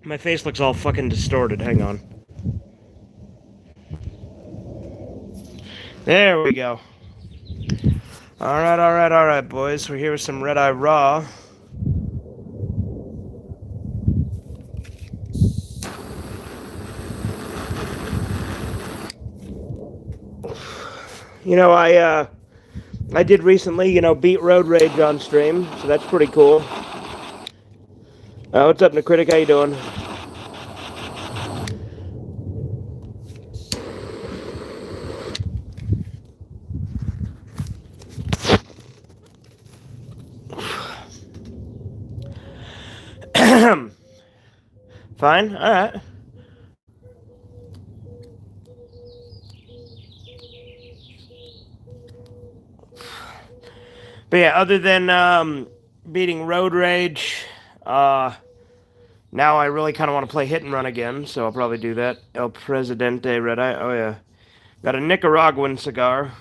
My face looks all fucking distorted. Hang on. There we go. Alright, boys. We're here with some Red Eye Raw. You know, I did recently, beat Road Rage on stream, so that's pretty cool. What's up, Nicritic? How you doing? Fine. All right. But yeah, other than beating Road Rage, now I really kind of want to play Hit and Run again, so I'll probably do that. El Presidente Red Eye. Oh yeah, got a Nicaraguan cigar.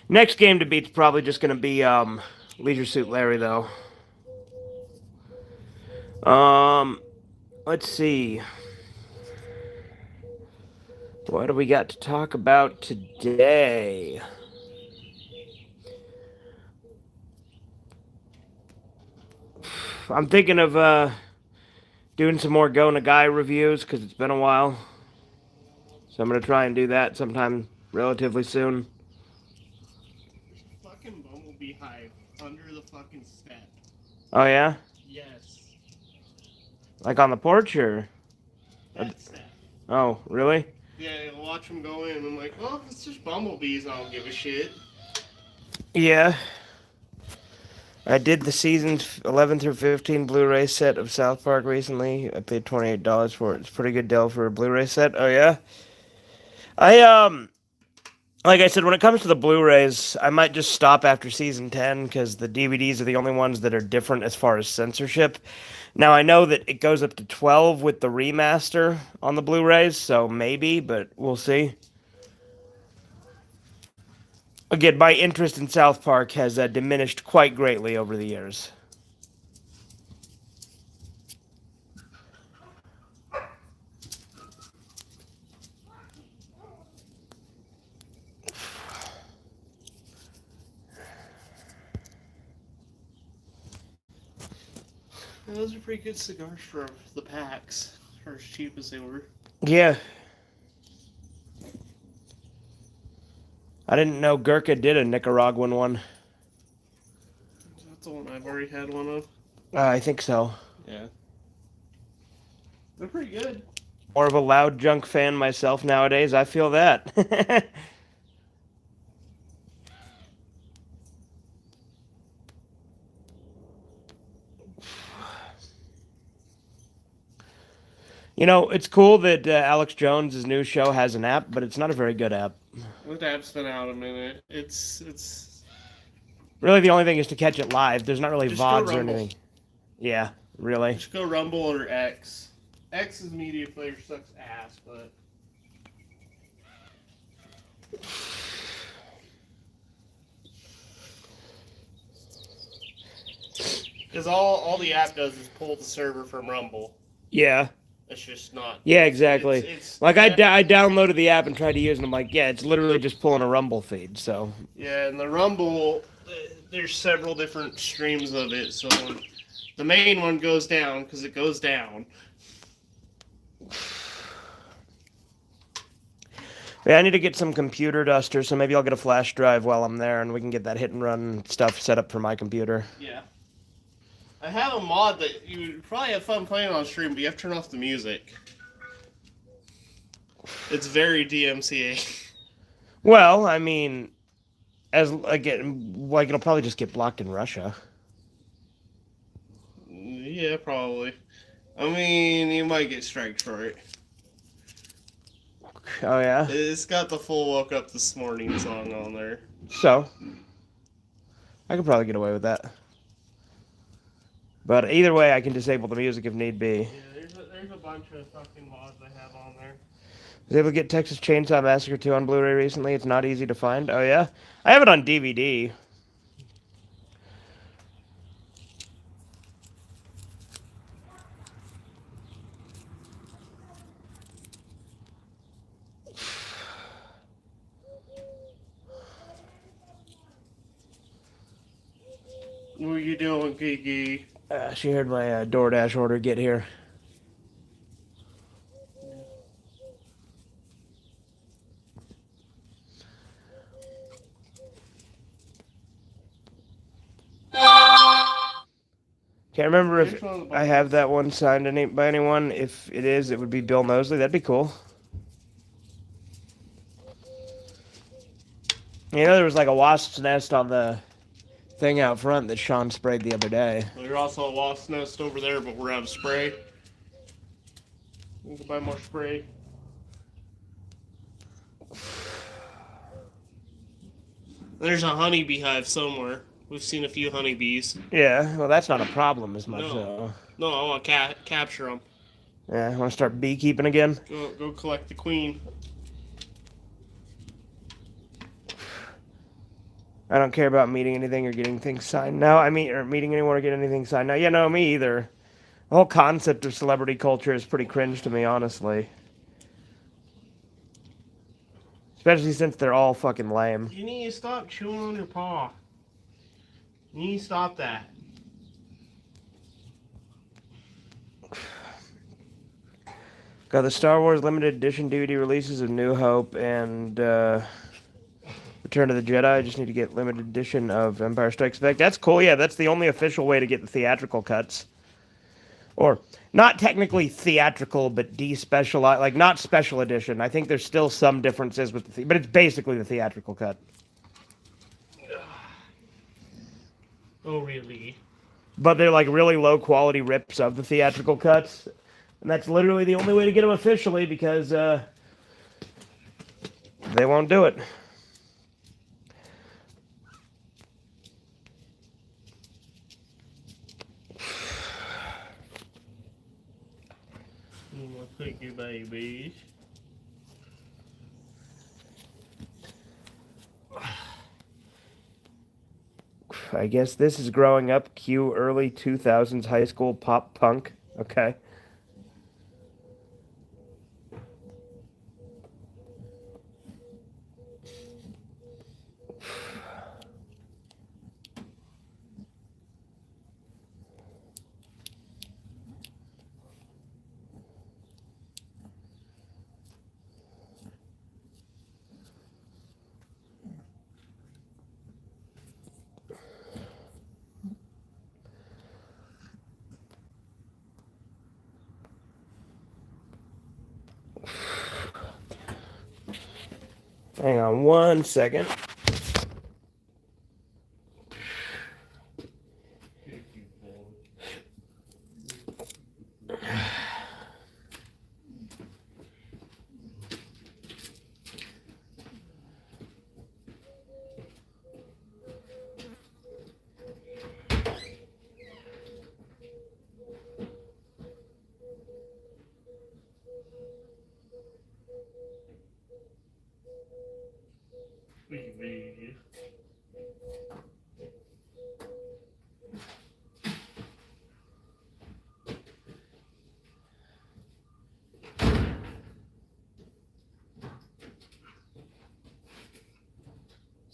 Next game to beat's probably just gonna be Leisure Suit Larry though. Let's see. What do we got to talk about today? I'm thinking of doing some more Go Nagai reviews because it's been a while. So I'm gonna try and do that sometime relatively soon. There's a fucking bumblebee hive under the fucking step. Oh yeah? Yes. Like on the porch or? That step. Oh, really? Yeah, I'll watch them go in and I'm like, well, it's just bumblebees, I don't give a shit. Yeah. I did the seasons 11 through 15 Blu-ray set of South Park recently. I paid $28 for it. It's a pretty good deal for a Blu-ray set. Oh yeah. Like I said, when it comes to the Blu-rays, I might just stop after season 10 because the DVDs are the only ones that are different as far as censorship. Now I know that it goes up to 12 with the remaster on the Blu-rays, so maybe, but we'll see. Again, my interest in South Park has diminished quite greatly over the years. Those are pretty good cigars for the packs, for as cheap as they were. Yeah. I didn't know Gurkha did a Nicaraguan one. That's the one I've already had one of. I think so. Yeah. They're pretty good. More of a loud junk fan myself nowadays. I feel that. You know, it's cool that Alex Jones' new show has an app, but it's not a very good app. That app's been out a minute. It's Really, the only thing is to catch it live. There's not really just VODs go or Rumble. anything. Yeah, really. Just go Rumble or X. X's media player sucks ass, but because all the app does is pull the server from Rumble. Yeah. It's just not. Yeah, exactly. It's like I downloaded the app and tried to use it. And I'm like, yeah, it's literally just pulling a Rumble feed. So yeah, and the Rumble, there's several different streams of it. So the main one goes down because it goes down. yeah, I need to get some computer duster. So maybe I'll get a flash drive while I'm there, and we can get that hit and run stuff set up for my computer. Yeah. I have a mod that you would probably have fun playing on stream, but you have to turn off the music. It's very DMCA. Well, I mean, as again, like it'll probably just get blocked in Russia. Yeah, probably. I mean, you might get striked for it. Oh yeah. It's got the full "Woke Up This Morning" song on there. So I could probably get away with that. But either way, I can disable the music if need be. Yeah, there's a bunch of fucking mods I have on there. I was able to get Texas Chainsaw Massacre 2 on Blu-ray recently. It's not easy to find. Oh yeah, I have it on DVD. What are you doing, Kiki? She heard my DoorDash order get here. Can't remember if I have that one signed by anyone. If it is, it would be Bill Mosley. That'd be cool. You know, there was like a wasp's nest on the thing out front that Sean sprayed the other day. Well, there's also a wasp's nest over there, but we're out of spray. We can buy more spray. There's a honeybee hive somewhere. We've seen a few honeybees. Yeah, well, that's not a problem as much. No, I want to capture them. Yeah, I want to start beekeeping again. Go collect the queen. I don't care about meeting anything or getting things signed. No, or meeting anyone or getting anything signed. No, yeah, no, me either. The whole concept of celebrity culture is pretty cringe to me, honestly. Especially since they're all fucking lame. You need to stop chewing on your paw. You need to stop that. Got the Star Wars limited edition DVD releases of New Hope and Return of the Jedi. I just need to get limited edition of Empire Strikes Back. That's cool. Yeah, that's the only official way to get the theatrical cuts. Or not technically theatrical, but despecialized, like not special edition. I think there's still some differences with but it's basically the theatrical cut. Oh, really? But they're like really low quality rips of the theatrical cuts. And that's literally the only way to get them officially because they won't do it. Thank you, babies. I guess this is growing up. Cue early 2000s high school pop punk. Okay. Hang on one second.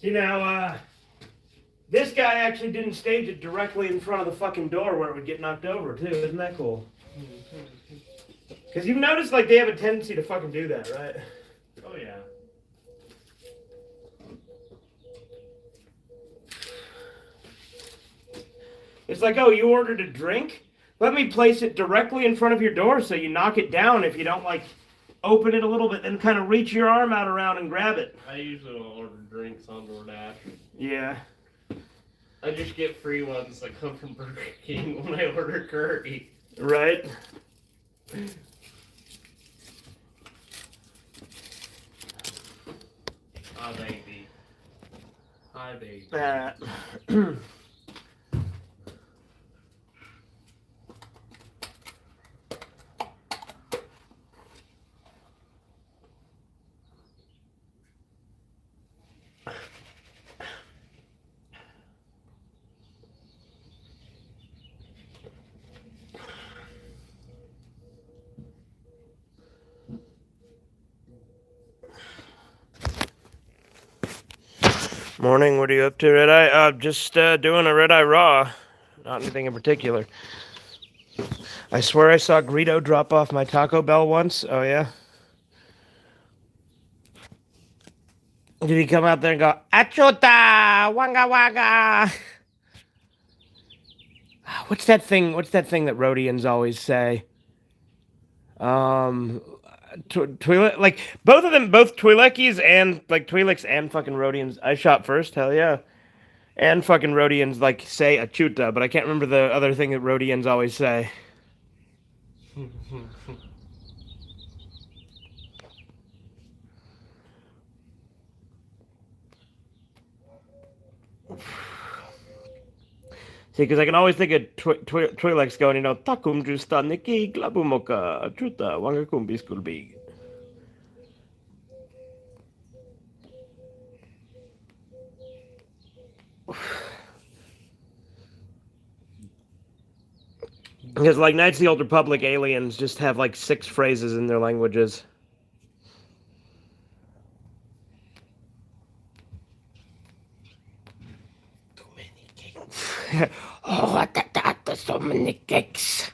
See now, this guy actually didn't stage it directly in front of the fucking door where it would get knocked over too. Isn't that cool? Because you've noticed like they have a tendency to fucking do that, right? Oh yeah. It's like, oh, you ordered a drink? Let me place it directly in front of your door so you knock it down if you don't, like, open it a little bit, then kind of reach your arm out around and grab it. I usually don't order drinks on DoorDash. Yeah. I just get free ones that come from Burger King when I order curry. Right? Hi, baby. Hi, baby. Morning, what are you up to, Red Eye? Just doing a Red Eye Raw. Not anything in particular. I swear I saw Greedo drop off my Taco Bell once. Oh, yeah? Did he come out there and go, Achota! Wanga wanga! What's that thing that Rhodians always say? Twi'lek, like, both of them, both Twi'lekis and, like, Twi'leks and fucking Rhodians. I shot first, hell yeah. And fucking Rhodians, like, say Achuta, but I can't remember the other thing that Rhodians always say. See, because I can always think of Twi'leks going, Takum justa niki glabumoka Achuta wangakumbi skulbig. Because, like, Knights of the Old Republic aliens just have, like, 6 phrases in their languages. Too many cakes. Oh, that's so many cakes.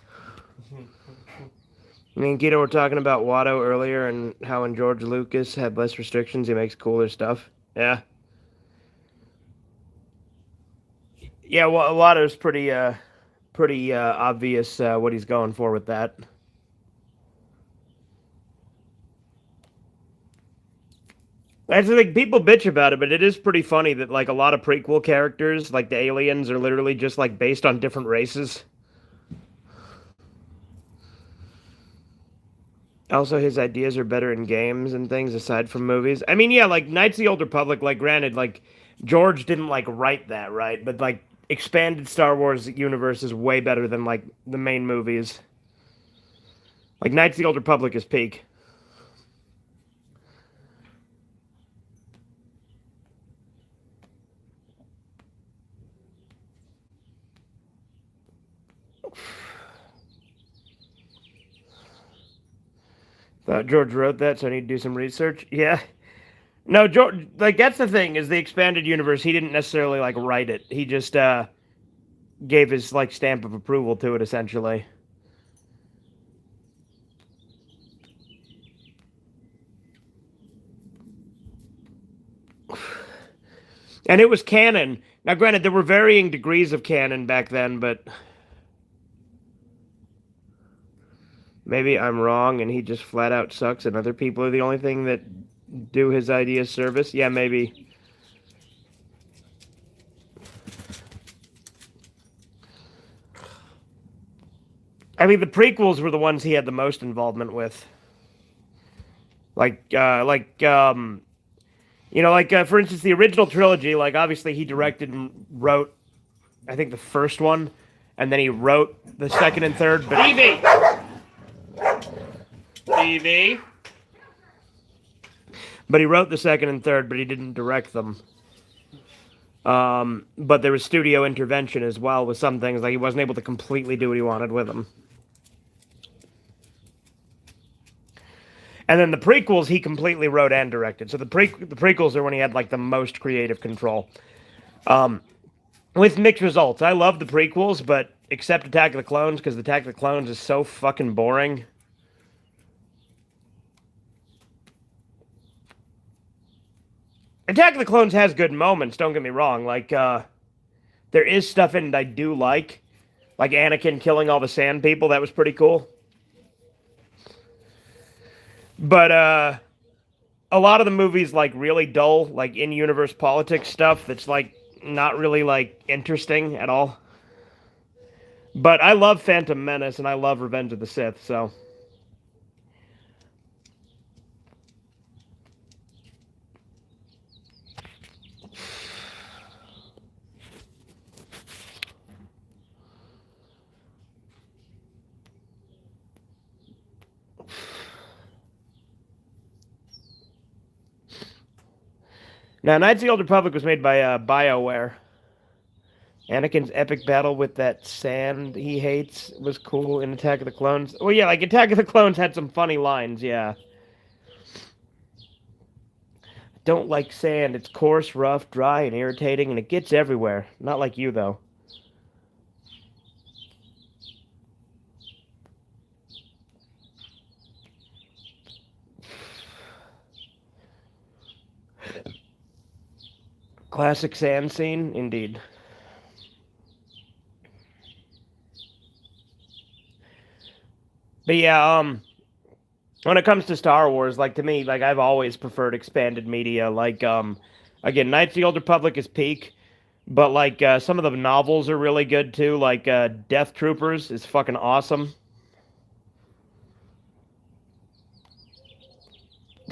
Me and Keto were talking about Watto earlier and how when George Lucas had less restrictions, he makes cooler stuff. Yeah. Yeah, well, Watto's pretty obvious what he's going for with that. That's the thing, people bitch about it, but it is pretty funny that, like, a lot of prequel characters, like the aliens, are literally just, like, based on different races. Also, his ideas are better in games and things aside from movies. I mean, yeah, like Knights of the Old Republic, like, granted, like, George didn't, like, write that, right? But, like, expanded Star Wars universe is way better than, like, the main movies. Like, Knights of the Old Republic is peak. Thought George wrote that, so I need to do some research. Yeah. No, George, like, that's the thing, is the expanded universe, he didn't necessarily, like, write it. He just, gave his, like, stamp of approval to it, essentially. And it was canon. Now, granted, there were varying degrees of canon back then, but maybe I'm wrong and he just flat out sucks and other people are the only thing that do his idea service. Yeah, maybe. I mean, the prequels were the ones he had the most involvement with. Like, for instance, the original trilogy, like, obviously he directed and wrote, I think, the first one, and then he wrote the second and third, but... TV. But he wrote the second and third, but he didn't direct them. But there was studio intervention as well with some things. Like, he wasn't able to completely do what he wanted with them. And then the prequels, he completely wrote and directed. So the prequels are when he had, like, the most creative control. With mixed results. I love the prequels, but except Attack of the Clones, because Attack of the Clones is so fucking boring. Attack of the Clones has good moments, don't get me wrong. Like, there is stuff in it I do like. Like Anakin killing all the sand people, that was pretty cool. But, a lot of the movies, like, really dull, like, in-universe politics stuff that's, like, not really, like, interesting at all. But I love Phantom Menace, and I love Revenge of the Sith, so... Now, Knights of the Old Republic was made by BioWare. Anakin's epic battle with that sand he hates was cool in Attack of the Clones. Well, yeah, like, Attack of the Clones had some funny lines, yeah. Don't like sand. It's coarse, rough, dry, and irritating, and it gets everywhere. Not like you, though. Classic sand scene, indeed. But yeah, when it comes to Star Wars, like to me, like I've always preferred expanded media. Like, again, Knights of the Old Republic is peak, but like some of the novels are really good too. Like Death Troopers is fucking awesome.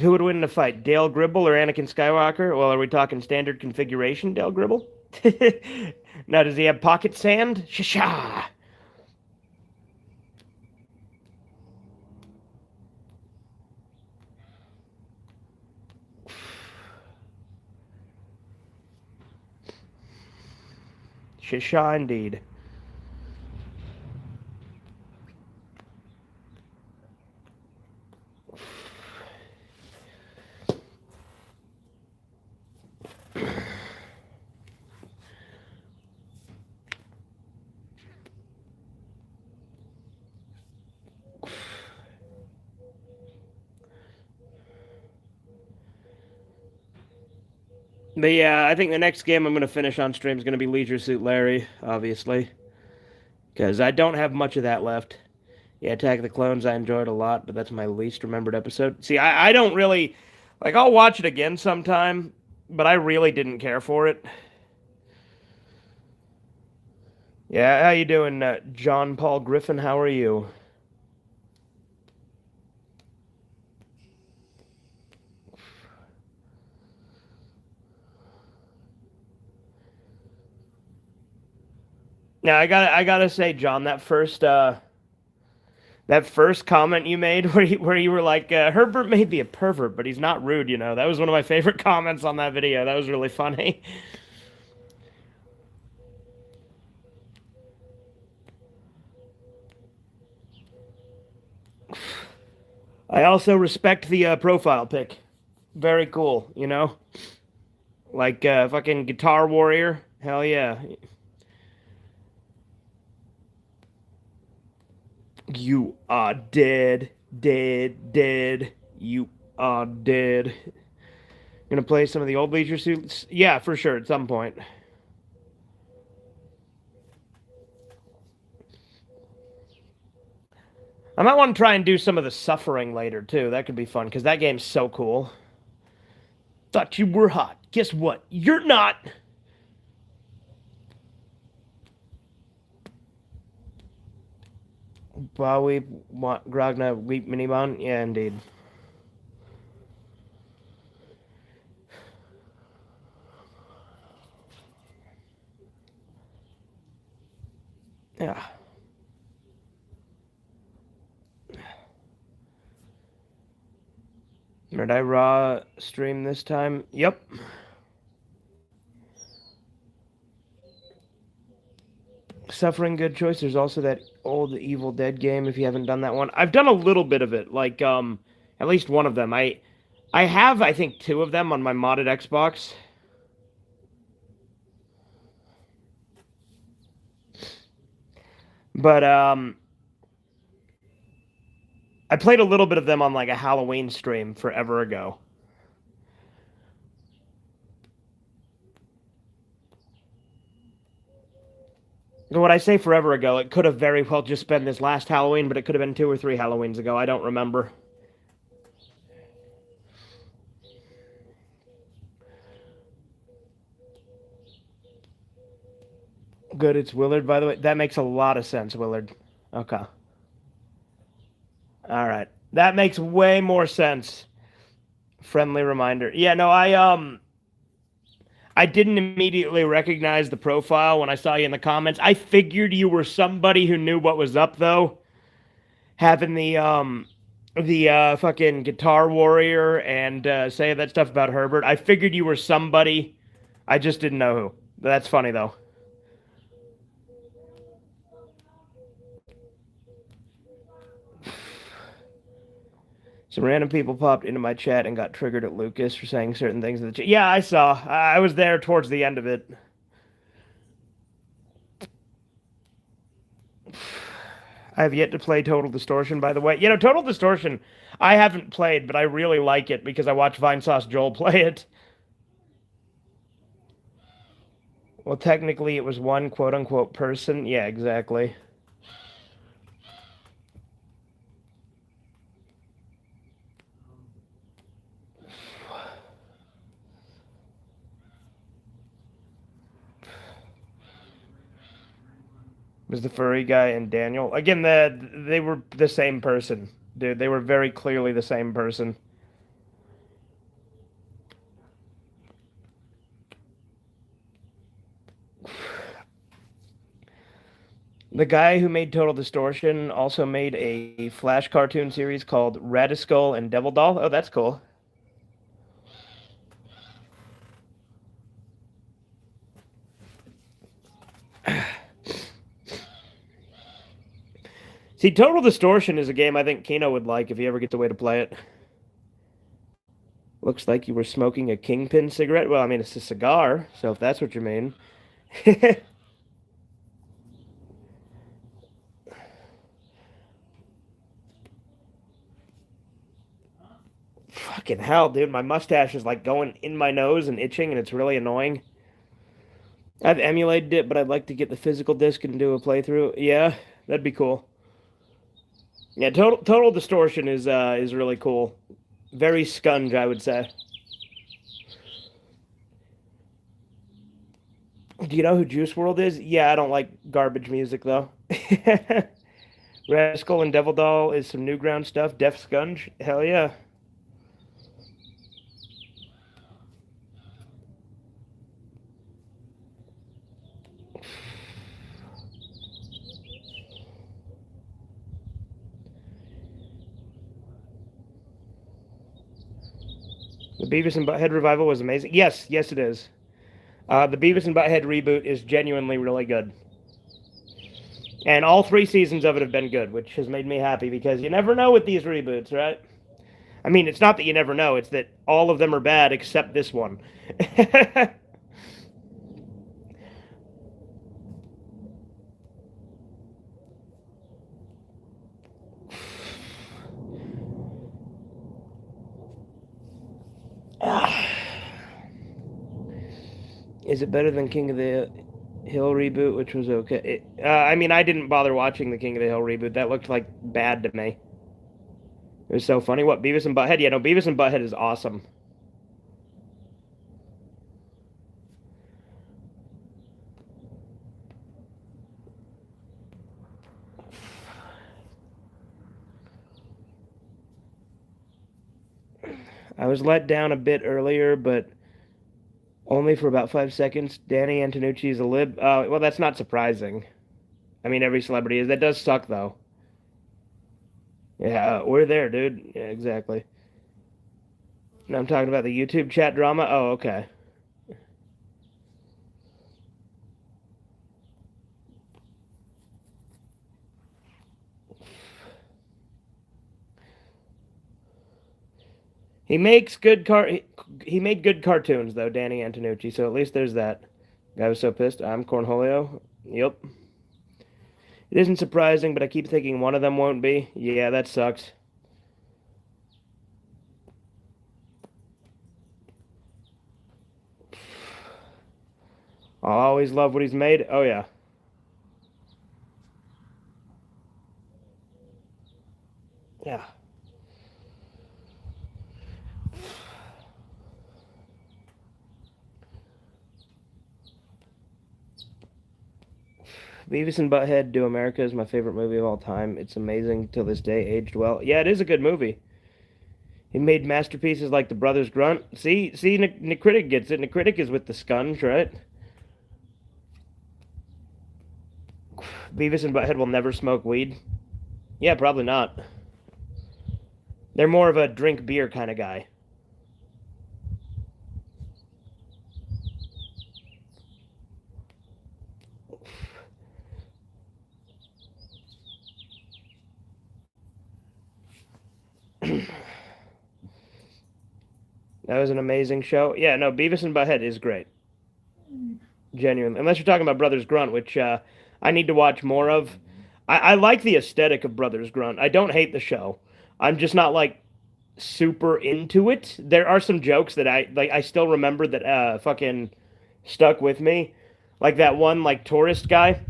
Who would win in a fight, Dale Gribble or Anakin Skywalker? Well, are we talking standard configuration, Dale Gribble? Now, does he have pocket sand? Shasha! Shasha indeed. But yeah, I think the next game I'm going to finish on stream is going to be Leisure Suit Larry, obviously. Because I don't have much of that left. Yeah, Attack of the Clones I enjoyed a lot, but that's my least remembered episode. See, I don't really... Like, I'll watch it again sometime, but I really didn't care for it. Yeah, how you doing, John Paul Griffin? How are you? Now I gotta say, John, that first comment you made where you were like, Herbert may be a pervert, but he's not rude, you know. That was one of my favorite comments on that video. That was really funny. I also respect the profile pic. Very cool, you know? Like fucking Guitar Warrior. Hell yeah. You are dead, dead, dead. You are dead. Gonna play some of the old Leisure Suits? Yeah, for sure, at some point. I might want to try and do some of the Suffering later, too. That could be fun, because that game's so cool. Thought you were hot. Guess what? You're not! Bowie, Grogna, Weep Minibon? Yeah, indeed. Yeah. Did I raw stream this time? Yep. Suffering, good choice. There's also that old Evil Dead game if you haven't done that one. I've done a little bit of it, like at least one of them. I have I think two of them on my modded Xbox. But I played a little bit of them on like a Halloween stream forever ago. When I say forever ago, it could have very well just been this last Halloween, but it could have been 2 or 3 Halloweens ago. I don't remember. Good, it's Willard, by the way. That makes a lot of sense, Willard. Okay. All right. That makes way more sense. Friendly reminder. Yeah, no, I didn't immediately recognize the profile when I saw you in the comments. I figured you were somebody who knew what was up though. Having the fucking Guitar Warrior and saying that stuff about Herbert. I figured you were somebody. I just didn't know who. That's funny though. Some random people popped into my chat and got triggered at Lucas for saying certain things in the chat. Yeah, I saw. I was there towards the end of it. I have yet to play Total Distortion, by the way. You know, Total Distortion, I haven't played, but I really like it because I watched Vinesauce Joel play it. Well, technically, it was one quote-unquote person. Yeah, exactly. Was the furry guy and Daniel. Again, they were the same person, dude. They were very clearly the same person. The guy who made Total Distortion also made a Flash cartoon series called Radiskull and Devil Doll. Oh, that's cool. See, Total Distortion is a game I think Kino would like if he ever gets a way to play it. Looks like you were smoking a Kingpin cigarette. Well, I mean, it's a cigar, so if that's what you mean. Fucking hell, dude. My mustache is like going in my nose and itching, and it's really annoying. I've emulated it, but I'd like to get the physical disc and do a playthrough. Yeah, that'd be cool. Yeah, Total Distortion is really cool. Very scunge, I would say. Do you know who Juice World is? Yeah, I don't like garbage music though. Rascal and Devil Doll is some Newground stuff. Def Scunge, hell yeah. The Beavis and Butthead revival was amazing. Yes, yes, it is. The Beavis and Butthead reboot is genuinely really good. And all 3 seasons of it have been good, which has made me happy because you never know with these reboots, right? I mean, it's not that you never know, it's that all of them are bad except this one. Is it better than King of the Hill reboot, which was okay? I mean, I didn't bother watching the King of the Hill reboot. That looked like bad to me. It was so funny. What, Beavis and Butthead? Yeah, no, Beavis and Butthead is awesome. I was let down a bit earlier, but only for about 5 seconds. Danny Antonucci is a lib. Well, that's not surprising. I mean, every celebrity is. That does suck, though. Yeah, we're there, dude. Yeah, exactly. Now I'm talking about the YouTube chat drama. Oh, okay. He makes good he made good cartoons though, Danny Antonucci. So at least there's that. Guy was so pissed. I'm Cornholio. Yep. It isn't surprising, but I keep thinking one of them won't be. Yeah, that sucks. I'll always love what he's made. Oh yeah. Yeah. Beavis and Butthead Do America is my favorite movie of all time. It's amazing till this day, aged well. Yeah, it is a good movie. He made masterpieces like The Brothers Grunt. See, Nicritic gets it. Nicritic is with the scunge, right? Beavis and Butthead will never smoke weed. Yeah, probably not. They're more of a drink beer kind of guy. That was an amazing show. Yeah, no, Beavis and Butthead is great. Genuinely. Unless you're talking about Brothers Grunt, which I need to watch more of. I like the aesthetic of Brothers Grunt. I don't hate the show. I'm just not like super into it. There are some jokes that I like. I still remember that fucking stuck with me. Like that one like tourist guy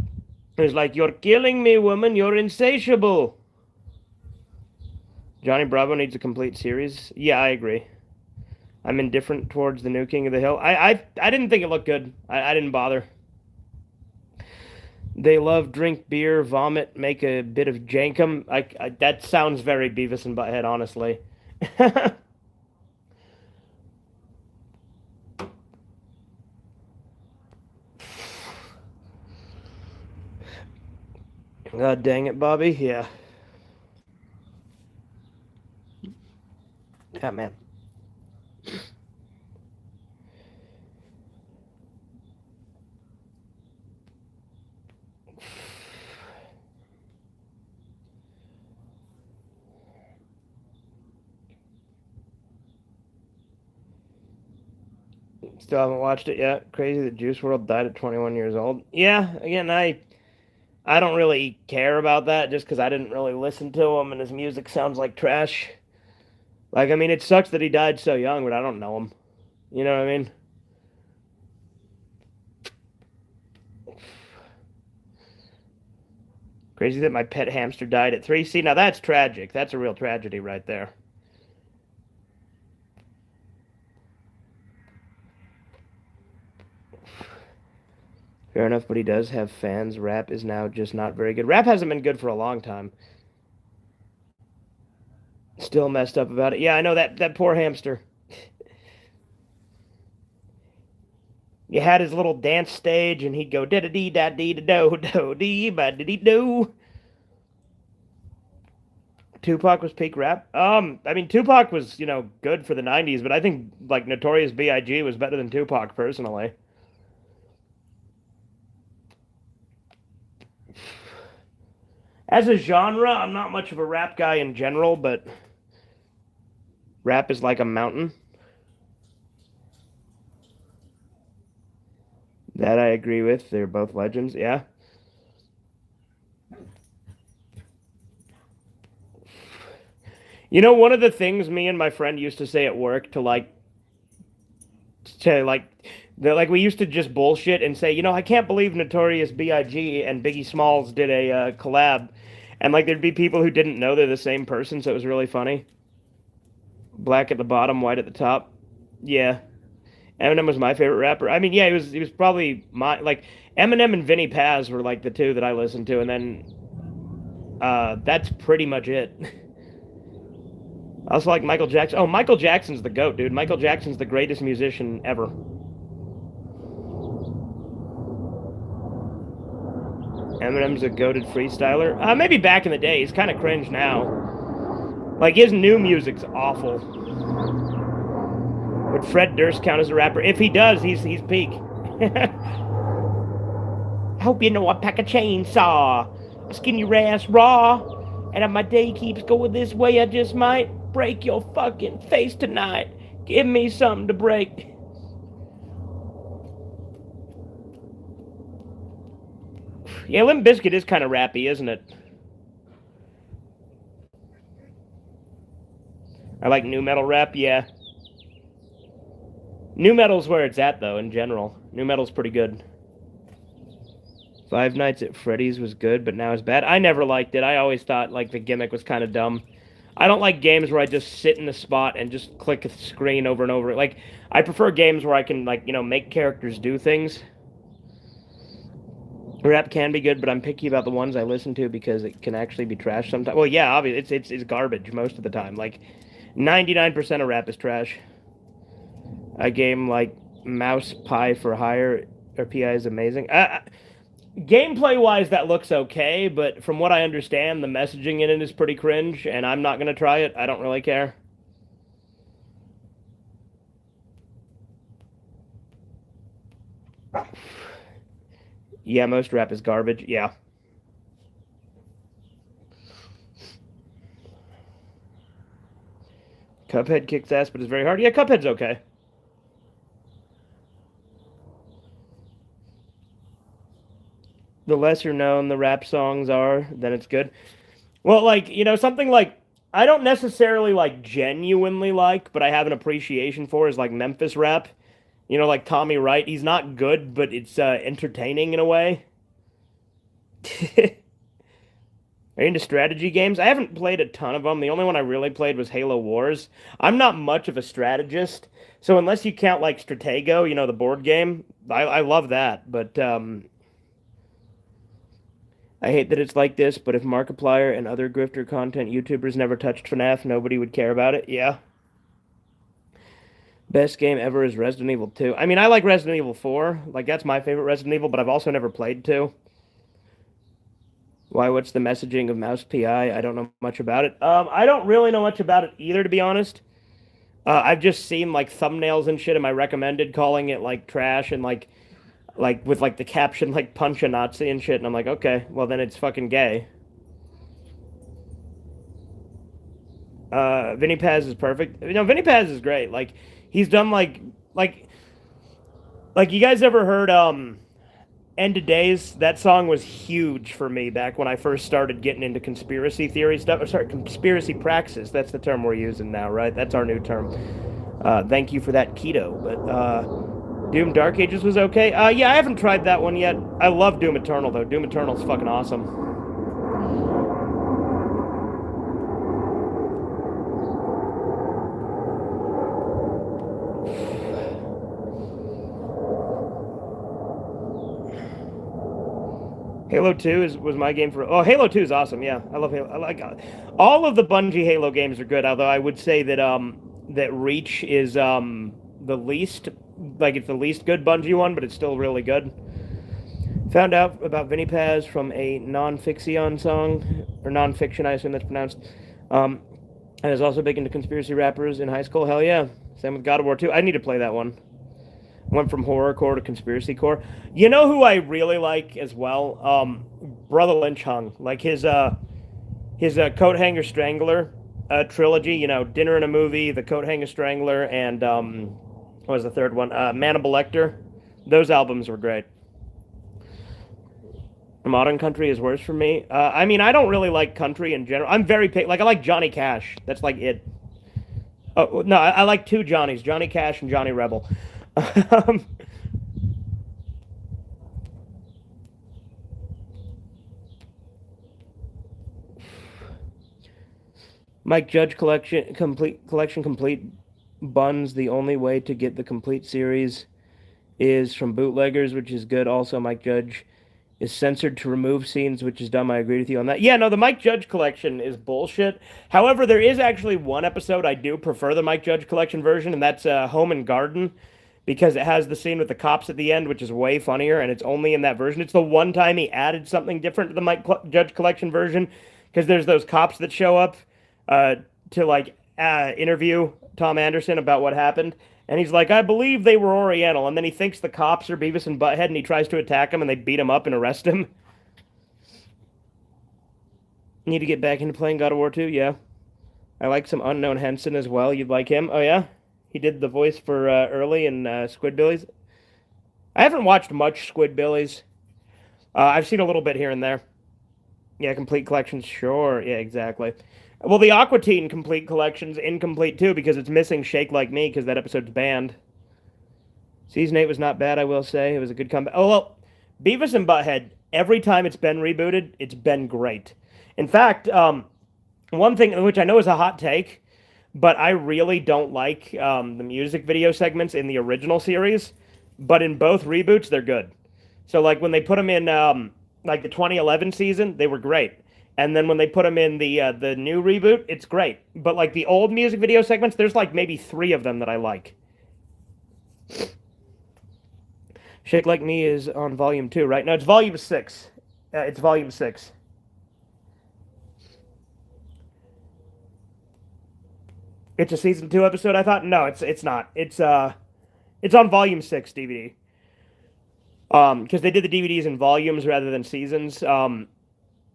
who's like, "You're killing me, woman. You're insatiable." Johnny Bravo needs a complete series. Yeah, I agree. I'm indifferent towards the new King of the Hill. I didn't think it looked good. I didn't bother. They love drink beer, vomit, make a bit of jankum. That sounds very Beavis and Butthead, honestly. God dang it, Bobby. Yeah. Yeah, man. Still haven't watched it yet. Crazy that Juice World died at 21 years old. Yeah, again, I don't really care about that just because I didn't really listen to him and his music sounds like trash. Like, I mean, it sucks that he died so young, but I don't know him. You know what I mean? Crazy that my pet hamster died at 3. See, now that's tragic. That's a real tragedy right there. Fair enough, but he does have fans. Rap is now just not very good. Rap hasn't been good for a long time. Still messed up about it. Yeah, I know that poor hamster. You had his little dance stage, and he'd go da da dee da dee da do do dee ba dee do. Tupac was peak rap. I mean, Tupac was good for the '90s, but I think like Notorious B.I.G. was better than Tupac personally. As a genre, I'm not much of a rap guy in general, but rap is like a mountain. That I agree with. They're both legends, yeah. One of the things me and my friend used to say at work like we used to just bullshit and say, I can't believe Notorious B.I.G. and Biggie Smalls did a collab, and like there'd be people who didn't know they're the same person, so it was really funny. Black at the bottom, white at the top. Yeah, Eminem was my favorite rapper. I mean, yeah, he was probably my like Eminem and Vinnie Paz were like the two that I listened to, and then that's pretty much it. I also like Michael Jackson. Oh, Michael Jackson's the GOAT, dude. Michael Jackson's the greatest musician ever. Eminem's a goated freestyler. Maybe back in the day. He's kind of cringe now. Like, his new music's awful. Would Fred Durst count as a rapper? If he does, he's peak. I hope you know I pack a chainsaw. I skin your ass raw. And if my day keeps going this way, I just might break your fucking face tonight. Give me something to break. Yeah, Limp Bizkit is kind of rappy, isn't it? I like new metal rap, yeah. New metal's where it's at, though, in general. New metal's pretty good. Five Nights at Freddy's was good, but now it's bad. I never liked it. I always thought, like, the gimmick was kind of dumb. I don't like games where I just sit in a spot and just click a screen over and over. Like, I prefer games where I can, like, make characters do things. Rap can be good, but I'm picky about the ones I listen to because it can actually be trash sometimes. Well, yeah, obviously, it's garbage most of the time. Like, 99% of rap is trash. A game like Mouse Pie for Hire or PI is amazing. Gameplay-wise, that looks okay, but from what I understand, the messaging in it is pretty cringe, and I'm not going to try it. I don't really care. Yeah, most rap is garbage. Yeah. Cuphead kicks ass, but it's very hard. Yeah, Cuphead's okay. The lesser known the rap songs are, then it's good. Well, like, something like I don't necessarily like genuinely like, but I have an appreciation for is like Memphis rap. Like Tommy Wright. He's not good, but it's entertaining in a way. Are you into strategy games? I haven't played a ton of them. The only one I really played was Halo Wars. I'm not much of a strategist, so unless you count like Stratego, the board game, I love that. But I hate that it's like this. But if Markiplier and other grifter content YouTubers never touched FNAF, nobody would care about it. Yeah. Best game ever is Resident Evil 2. I mean, I like Resident Evil 4. Like, that's my favorite Resident Evil, but I've also never played 2. Why, what's the messaging of Mouse PI? I don't know much about it. I don't really know much about it either, to be honest. I've just seen, like, thumbnails and shit in my recommended calling it, like, trash and, like with, like, the caption, like, punch a Nazi and shit, and I'm like, okay, well, then it's fucking gay. Vinny Paz is perfect. Vinny Paz is great. Like, he's done, like, you guys ever heard, End of Days? That song was huge for me back when I first started getting into conspiracy theory stuff. Sorry, conspiracy praxis. That's the term we're using now, right? That's our new term. Thank you for that, Keto. But Doom Dark Ages was okay. Yeah, I haven't tried that one yet. I love Doom Eternal, though. Doom Eternal's fucking awesome. Halo 2 was my game for. Oh, Halo 2 is awesome. Yeah, I love Halo. I like all of the Bungie Halo games are good. Although I would say that that Reach is the least, like, it's the least good Bungie one, but it's still really good. Found out about Vinny Paz from a non-fiction song, or non-fiction, I assume that's pronounced. I was also big into conspiracy rappers in high school. Hell yeah. Same with God of War 2. I need to play that one. Went from horrorcore to conspiracy core. You know who I really like as well? Brother Lynch Hung. Like his Coat Hanger Strangler trilogy. Dinner in a Movie, The Coat Hanger Strangler, and what was the third one? Hannibal Lecter. Those albums were great. Modern country is worse for me. I mean, I don't really like country in general. I'm very like I like Johnny Cash. That's like it. Oh no, I like two Johnnies: Johnny Cash and Johnny Rebel. Mike Judge complete buns. The only way to get the complete series is from bootleggers, which is good. Also, Mike Judge is censored to remove scenes, which is dumb. I agree with you on that. Yeah, no, the Mike Judge collection is bullshit. However, there is actually one episode I do prefer the Mike Judge collection version, and that's Home and Garden, because it has the scene with the cops at the end, which is way funnier, and it's only in that version. It's the one time he added something different to the Mike Judge collection version, because there's those cops that show up to, like, interview Tom Anderson about what happened. And he's like, I believe they were Oriental. And then he thinks the cops are Beavis and Butthead, and he tries to attack him, and they beat him up and arrest him. Need to get back into playing God of War 2? Yeah. I like some Unknown Henson as well. You'd like him? Oh, yeah? He did the voice for Early in Squidbillies. I haven't watched much Squidbillies. I've seen a little bit here and there. Yeah, complete collections, sure. Yeah, exactly. Well, the Aqua Teen complete collection's incomplete, too, because it's missing Shake Like Me, because that episode's banned. Season 8 was not bad, I will say. It was a good comeback. Oh, well, Beavis and Butthead, every time it's been rebooted, it's been great. In fact, one thing, which I know is a hot take, but I really don't like the music video segments in the original series, but in both reboots, they're good. So, like, when they put them in, like, the 2011 season, they were great. And then when they put them in the new reboot, it's great. But, like, the old music video segments, there's, like, maybe 3 of them that I like. Shake Like Me is on volume 2, right? No, it's volume 6. It's volume 6. It's a season 2 episode, I thought? No, it's not. It's on volume 6 DVD. Because they did the DVDs in volumes rather than seasons.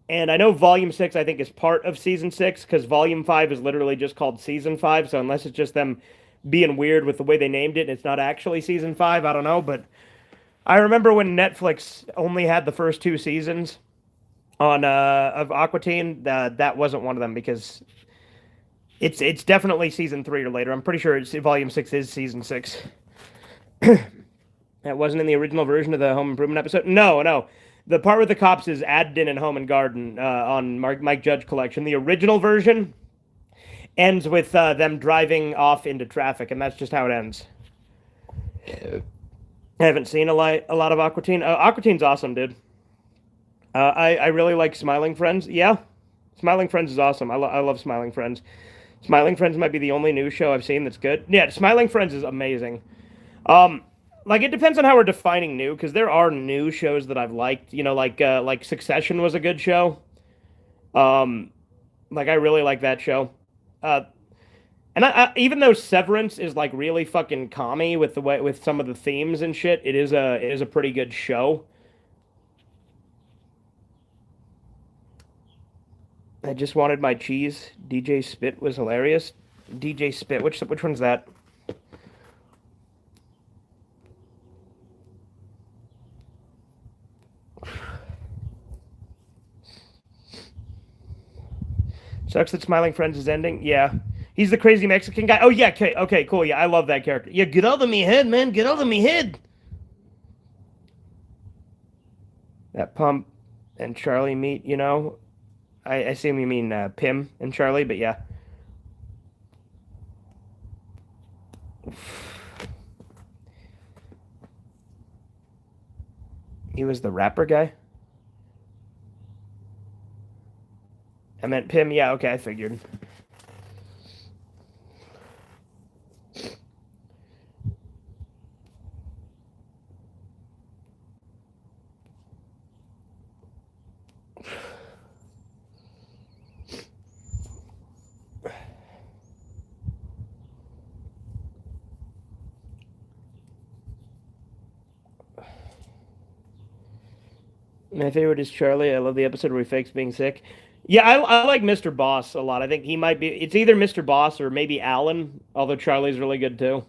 And I know Volume 6, I think, is part of Season 6, because Volume 5 is literally just called Season 5. So unless it's just them being weird with the way they named it and it's not actually Season 5, I don't know. But I remember when Netflix only had the first two seasons on of Aqua Teen, that wasn't one of them because it's definitely Season 3 or later. I'm pretty sure Volume 6 is Season 6. That wasn't in the original version of the Home Improvement episode. No, no. The part with the cops is added in Home and Garden on Mike Judge Collection. The original version ends with them driving off into traffic, and that's just how it ends. I haven't seen a lot of Aqua Teen. Aqua Teen's awesome, dude. I really like Smiling Friends. Yeah, Smiling Friends is awesome. I love Smiling Friends. Smiling Friends might be the only new show I've seen that's good. Yeah, Smiling Friends is amazing. Like it depends on how we're defining new, because there are new shows that I've liked. You know, like Succession was a good show. Like I really like that show. And even though Severance is like really fucking comedy with the way with some of the themes and shit, it is a pretty good show. I just wanted my cheese. DJ Spit was hilarious. DJ Spit, which one's that? Sucks that Smiling Friends is ending. Yeah. He's the crazy Mexican guy. Oh, yeah. Okay, cool. Yeah, I love that character. Yeah, get out of me head, man. Get out of me head. That Pump and Charlie meet, you know. I assume you mean Pim and Charlie, but yeah. He was the rapper guy? I meant Pim. Yeah, okay, I figured. My favorite is Charlie. I love the episode where he fakes being sick. Yeah, I like Mr. Boss a lot. I think he might be. It's either Mr. Boss or maybe Alan, although Charlie's really good too.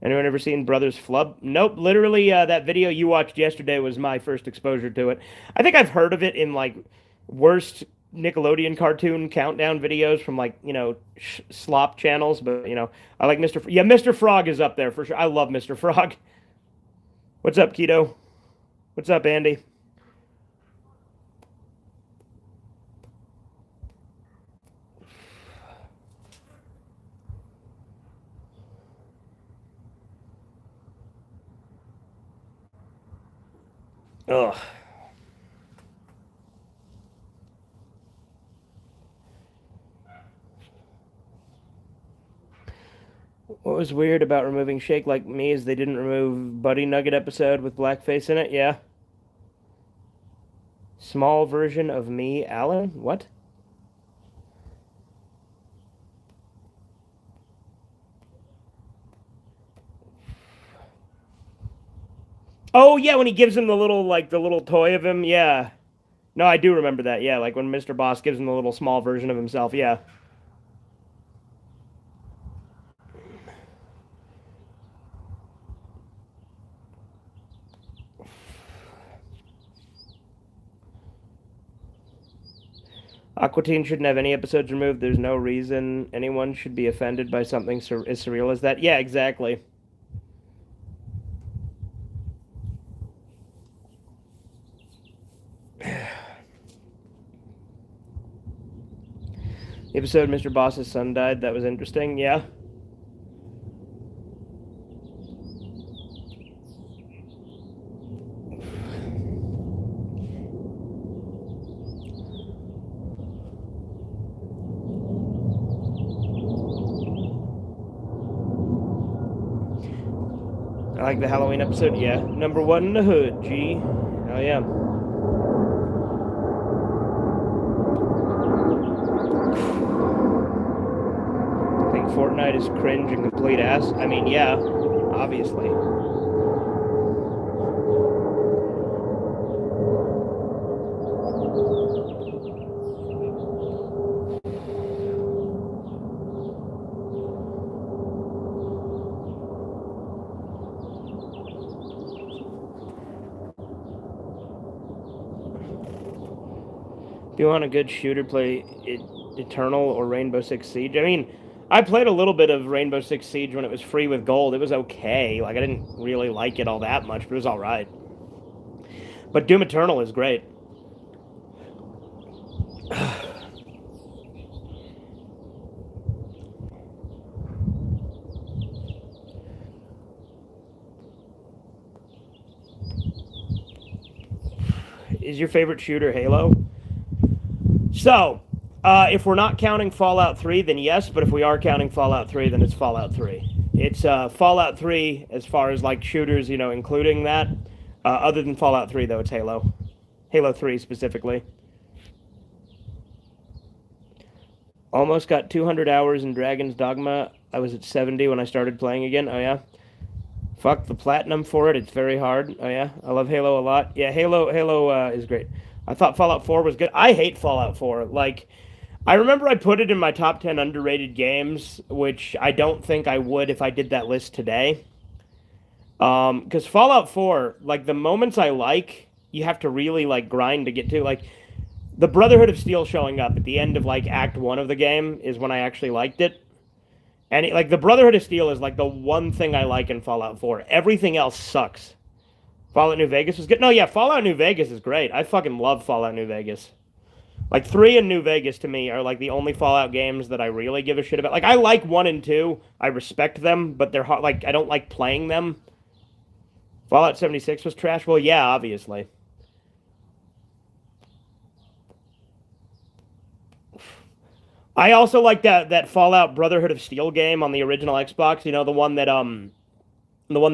Anyone ever seen Brothers Flub? Nope. Literally, that video you watched yesterday was my first exposure to it. I think I've heard of it in like worst Nickelodeon cartoon countdown videos from like slop channels, but I like Mr. Yeah, Mr. Frog is up there for sure. I love Mr. Frog. What's up, Keto? What's up, Andy? Ugh. What was weird about removing Shake Like Me is they didn't remove Buddy Nugget episode with blackface in it. Yeah. Small version of me, Alan? What? Oh yeah, when he gives him the little toy of him, yeah. No, I do remember that, yeah, like when Mr. Boss gives him the little small version of himself, yeah. Aqua Teen shouldn't have any episodes removed. There's no reason anyone should be offended by something as surreal as that. Yeah, exactly. The episode Mr. Boss's son died, that was interesting, yeah. I like the Halloween episode, yeah. Number one in the hood, G. Oh, yeah. I think Fortnite is cringe and complete ass. I mean, yeah, obviously. you want a good shooter, play Eternal or Rainbow Six Siege. I mean, I played a little bit of Rainbow Six Siege when it was free with gold. It was okay. Like, I didn't really like it all that much, but it was alright. But Doom Eternal is great. Is your favorite shooter Halo? So, if we're not counting Fallout 3, then yes, but if we are counting Fallout 3, then it's Fallout 3. It's Fallout 3 as far as like shooters, you know, including that. Other than Fallout 3, though, it's Halo. Halo 3 specifically. Almost got 200 hours in Dragon's Dogma. I was at 70 when I started playing again. Oh, yeah? Fuck the platinum for it. It's very hard. Oh, yeah? I love Halo a lot. Yeah, Halo is great. I thought Fallout 4 was good. I hate Fallout 4. Like, I remember I put it in my top 10 underrated games, which I don't think I would if I did that list today. Because Fallout 4, like, the moments I like, you have to really, like, grind to get to. Like, the Brotherhood of Steel showing up at the end of, like, Act 1 of the game is when I actually liked it. And, like, the Brotherhood of Steel is, like, the one thing I like in Fallout 4. Everything else sucks. Fallout New Vegas was good. No, yeah, Fallout New Vegas is great. I fucking love Fallout New Vegas. Like, 3 and New Vegas, to me, are, like, the only Fallout games that I really give a shit about. Like, I like 1 and 2. I respect them, but they're hard. Like, I don't like playing them. Fallout 76 was trash? Well, yeah, obviously. I also like that Fallout Brotherhood of Steel game on the original Xbox. You know, the one that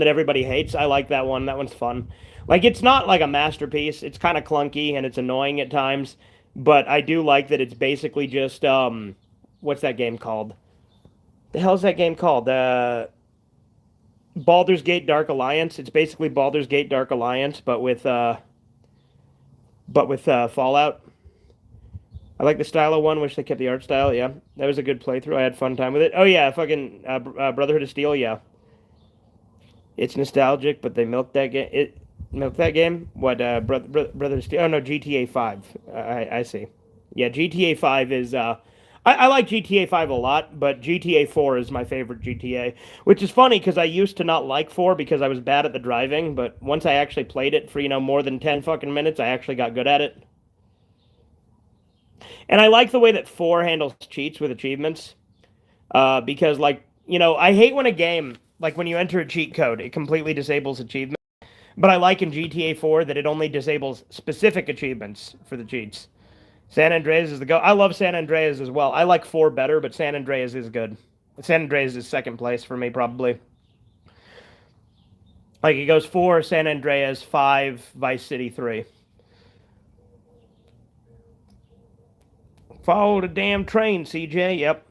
everybody hates. I like that one. That one's fun. Like, it's not like a masterpiece. It's kind of clunky and it's annoying at times, but I do like that it's basically just what's that game called? The hell's that game called? Baldur's Gate Dark Alliance. It's basically Baldur's Gate Dark Alliance, but with Fallout. I like the style of one. Wish they kept the art style. Yeah, that was a good playthrough. I had fun time with it. Oh yeah, fucking Brotherhood of Steel. Yeah, it's nostalgic, but they milked that game. It milked that game. What Brotherhood of Steel? Oh no, GTA 5. I see. Yeah, GTA 5 is. I like GTA 5 a lot, but GTA 4 is my favorite GTA. Which is funny because I used to not like 4 because I was bad at the driving, but once I actually played it for more than 10 fucking minutes, I actually got good at it. And I like the way that 4 handles cheats with achievements. Because, like, I hate when a game, like when you enter a cheat code, it completely disables achievements. But I like in GTA 4 that it only disables specific achievements for the cheats. San Andreas is the go. I love San Andreas as well. I like 4 better, but San Andreas is good. San Andreas is second place for me, probably. Like, it goes 4, San Andreas, 5, Vice City, 3. Follow the damn train, CJ. Yep.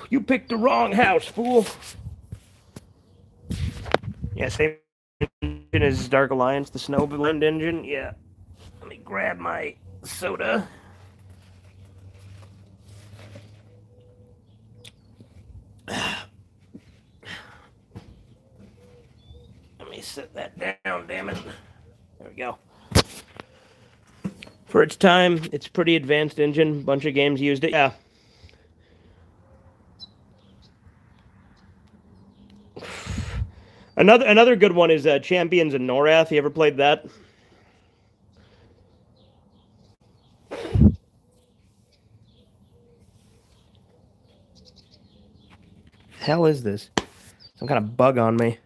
You picked the wrong house, fool. Yeah, same engine as Dark Alliance, the Snowblend engine. Yeah. Let me grab my soda. Let me set that down, damn it. There we go. For its time, it's pretty advanced engine. Bunch of games used it. Yeah. Another good one is Champions in Norath. You ever played that? Hell is this? Some kind of bug on me.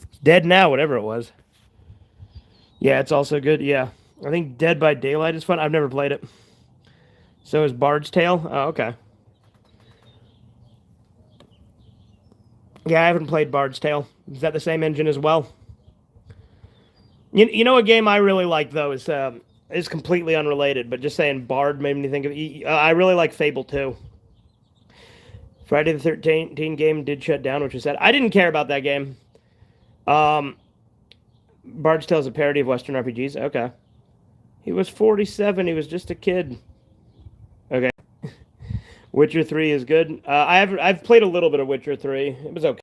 It's dead now, whatever it was. Yeah, it's also good. Yeah. I think Dead by Daylight is fun. I've never played it. So is Bard's Tale? Oh, okay. Yeah, I haven't played Bard's Tale. Is that the same engine as well? You know a game I really like, though, is completely unrelated, but just saying Bard made me think of... I really like Fable 2. Friday the 13th game did shut down, which was sad. I didn't care about that game. Bard's Tale is a parody of Western RPGs. Okay. He was 47. He was just a kid. Okay. Witcher 3 is good. I've played a little bit of Witcher 3. It was okay.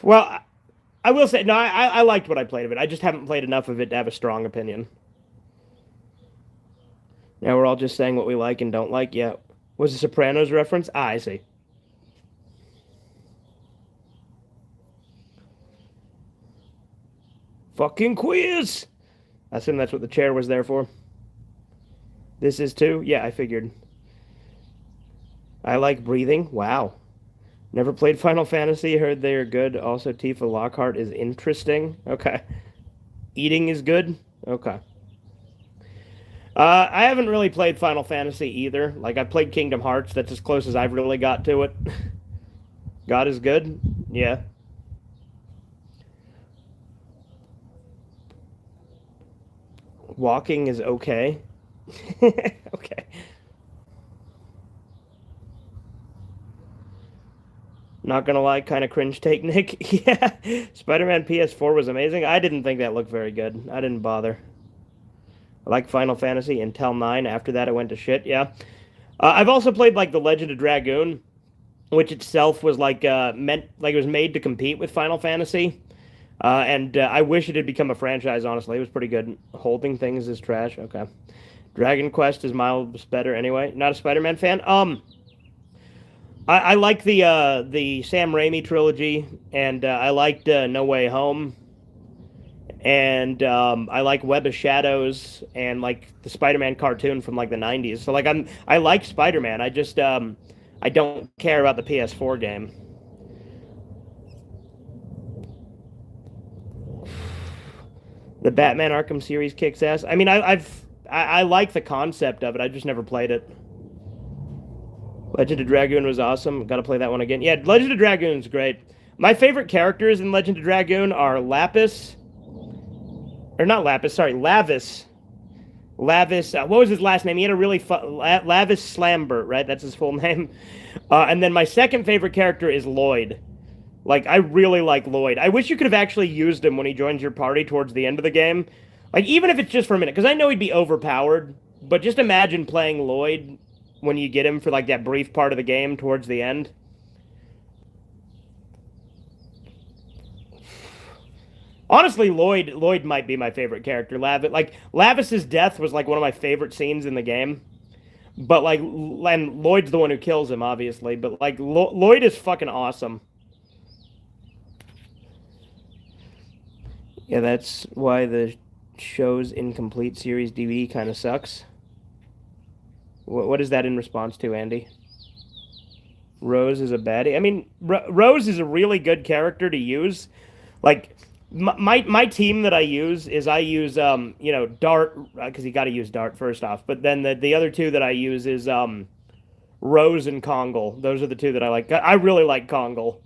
Well, I will say, no, I liked what I played of it. I just haven't played enough of it to have a strong opinion. Now we're all just saying what we like and don't like. Yeah. Was a Sopranos reference? Ah, I see. Fucking quiz! I assume that's what the chair was there for. This is too? Yeah, I figured. I like breathing. Wow. Never played Final Fantasy. Heard they are good. Also, Tifa Lockhart is interesting. Okay. Eating is good. Okay. I haven't really played Final Fantasy either. Like, I played Kingdom Hearts. That's as close as I've really got to it. God is good. Yeah. Walking is okay. Okay. Not gonna lie, kind of cringe take, Nick. Yeah. Spider-Man PS4 was amazing. I didn't think that looked very good. I didn't bother. I like Final Fantasy until 9. After that, it went to shit. Yeah. I've also played like The Legend of Dragoon, which itself was like meant like it was made to compete with Final Fantasy. And I wish it had become a franchise. Honestly, it was pretty good. Holding things is trash. Okay. Dragon Quest is miles better anyway. Not a Spider-Man fan. I like the Sam Raimi trilogy, and I liked No Way Home, and I like Web of Shadows, and like the Spider-Man cartoon from like the '90s. So like I like Spider-Man. I just I don't care about the PS4 game. The Batman Arkham series kicks ass. I mean, I like the concept of it. I just never played it. Legend of Dragoon was awesome. Got to play that one again. Yeah, Legend of Dragoon's great. My favorite characters in Legend of Dragoon are Lapis, or not Lapis. Sorry, Lavis. Lavis. What was his last name? He had a really Lavis Slambert, right? That's his full name. And then my second favorite character is Lloyd. Like, I really like Lloyd. I wish you could have actually used him when he joins your party towards the end of the game. Like, even if it's just for a minute, because I know he'd be overpowered, but just imagine playing Lloyd when you get him for, like, that brief part of the game towards the end. Honestly, Lloyd might be my favorite character. Lavis's death was, like, one of my favorite scenes in the game. But, like, and Lloyd's the one who kills him, obviously. But, like, Lloyd is fucking awesome. Yeah, that's why the show's incomplete series DVD kind of sucks. What is that in response to, Andy? Rose is a baddie. I mean, Rose is a really good character to use. Like, my team that I use is you know, Dart, because you got to use Dart first off. But then the other two that I use is Rose and Kongle. Those are the two that I like. I really like Kongle.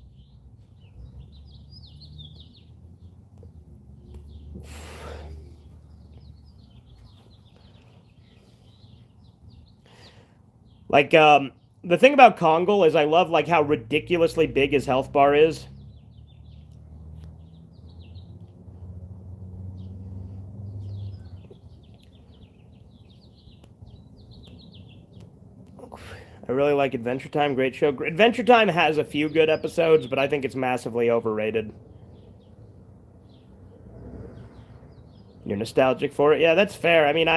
Like, the thing about Kongle is I love, like, how ridiculously big his health bar is. I really like Adventure Time. Great show. Adventure Time has a few good episodes, but I think it's massively overrated. You're nostalgic for it? Yeah, that's fair. I mean,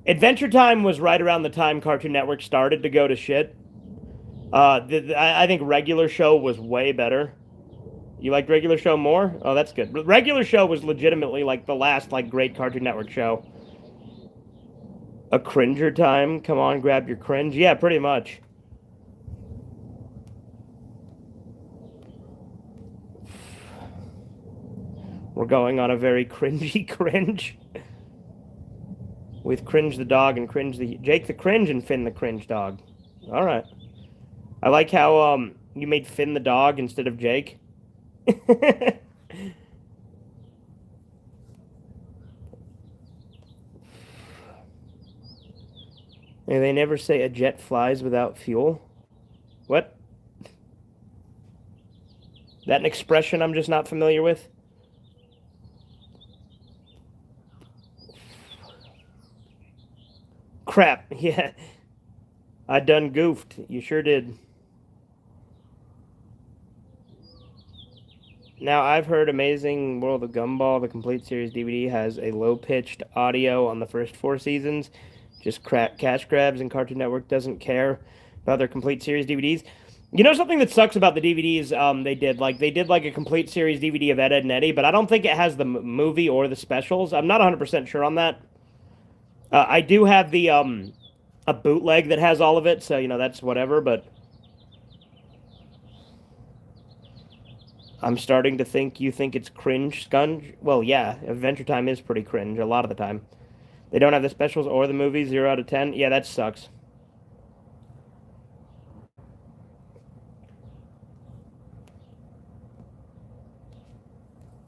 Adventure Time was right around the time Cartoon Network started to go to shit. I think Regular Show was way better. You liked Regular Show more? Oh, that's good. Regular Show was legitimately like the last like great Cartoon Network show. A Cringer Time? Come on, grab your cringe. Yeah, pretty much. We're going on a very cringy cringe. With Cringe the dog and Cringe the Jake the Cringe and Finn the Cringe dog. All right. I like how you made Finn the dog instead of Jake. Hey, they never say a jet flies without fuel. What? That an expression I'm just not familiar with? Crap. Yeah. I done goofed. You sure did. Now, I've heard Amazing World of Gumball, the complete series DVD, has a low-pitched audio on the first 4 seasons. Just cash grabs, and Cartoon Network doesn't care about their complete series DVDs. You know something that sucks about the DVDs they did a complete series DVD of Ed, Edd and Eddy, but I don't think it has the movie or the specials. I'm not 100% sure on that. I do have the a bootleg that has all of it, so that's whatever, but I'm starting to think you think it's cringe, Scunge. Well, yeah, Adventure Time is pretty cringe a lot of the time. They don't have the specials or the movies, 0 out of 10. Yeah, that sucks.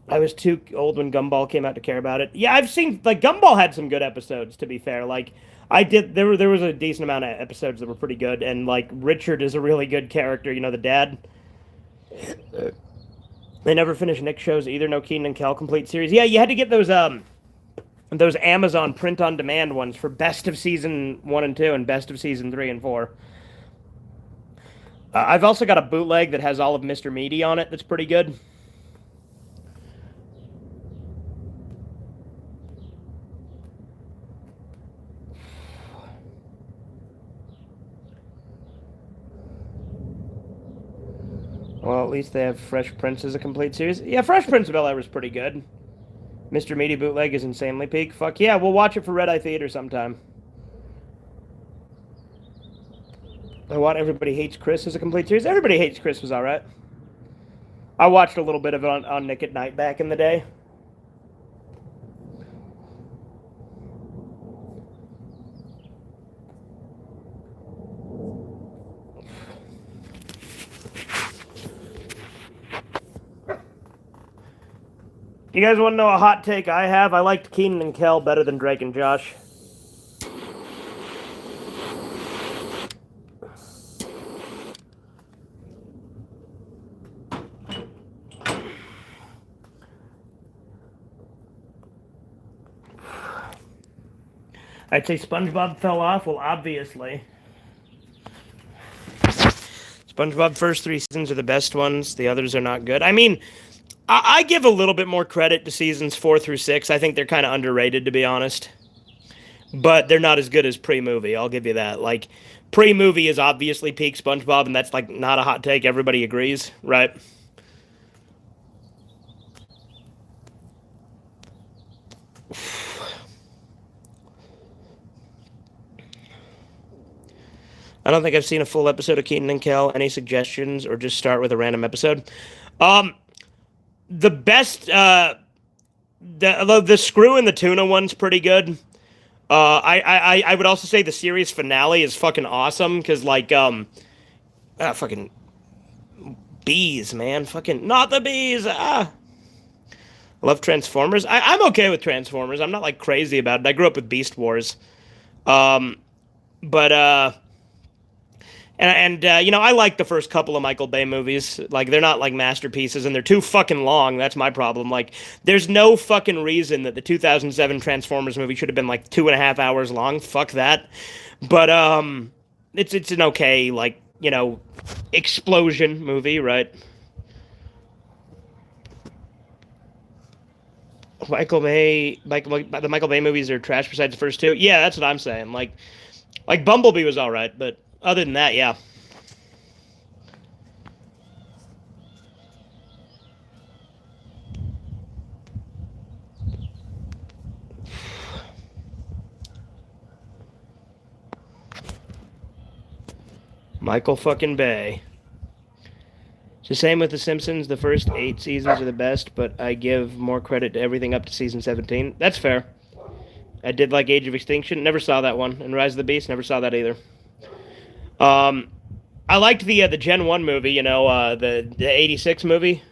I was too old when Gumball came out to care about it. Yeah, I've seen Gumball had some good episodes. To be fair, there was a decent amount of episodes that were pretty good, and Richard is a really good character. The dad. They never finished Nick shows either. No Keenan and Kel complete series. Yeah, you had to get those Amazon print on demand ones for best of season 1 and 2 and best of season 3 and 4. I've also got a bootleg that has all of Mr. Meaty on it. That's pretty good. Well, at least they have Fresh Prince as a complete series. Yeah, Fresh Prince of Bel-Air was pretty good. Mr. Meaty bootleg is insanely peak. Fuck yeah, we'll watch it for Red Eye Theater sometime. I want Everybody Hates Chris as a complete series. Everybody Hates Chris was alright. I watched a little bit of it on Nick at Night back in the day. You guys want to know a hot take I have? I liked Keenan and Kel better than Drake and Josh. I'd say SpongeBob fell off. Well, obviously. SpongeBob first 3 seasons are the best ones. The others are not good. I mean, I give a little bit more credit to seasons 4 through 6. I think they're kind of underrated, to be honest. But they're not as good as pre-movie. I'll give you that. Pre-movie is obviously peak SpongeBob, and that's not a hot take. Everybody agrees, right? I don't think I've seen a full episode of Keaton and Kel. Any suggestions, or just start with a random episode? The best, the screw and the tuna one's pretty good. I would also say the series finale is fucking awesome because fucking bees, man, fucking not the bees. I love Transformers. I'm okay with Transformers. I'm not crazy about it. I grew up with Beast Wars, but. I like the first couple of Michael Bay movies. They're not masterpieces, and they're too fucking long. That's my problem. There's no fucking reason that the 2007 Transformers movie should have been 2.5 hours long. Fuck that. But it's an okay explosion movie, right? The Michael Bay movies are trash besides the first 2. Yeah, that's what I'm saying. Bumblebee was all right, but other than that, yeah. Michael fucking Bay. It's the same with The Simpsons. The first 8 seasons are the best, but I give more credit to everything up to season 17. That's fair. I did like Age of Extinction. Never saw that one. And Rise of the Beast. Never saw that either. I liked the Gen 1 movie, the 86 movie.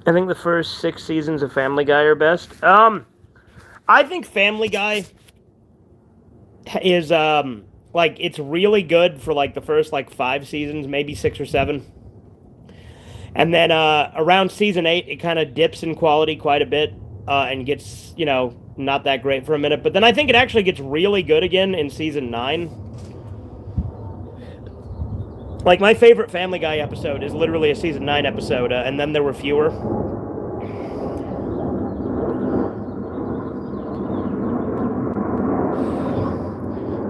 I think the first 6 seasons of Family Guy are best. I think Family Guy is it's really good for the first 5 seasons, maybe 6 or 7. And then around season 8, it kind of dips in quality quite a bit and gets, not that great for a minute. But then I think it actually gets really good again in season 9. Like, my favorite Family Guy episode is literally a season 9 episode, and then there were fewer.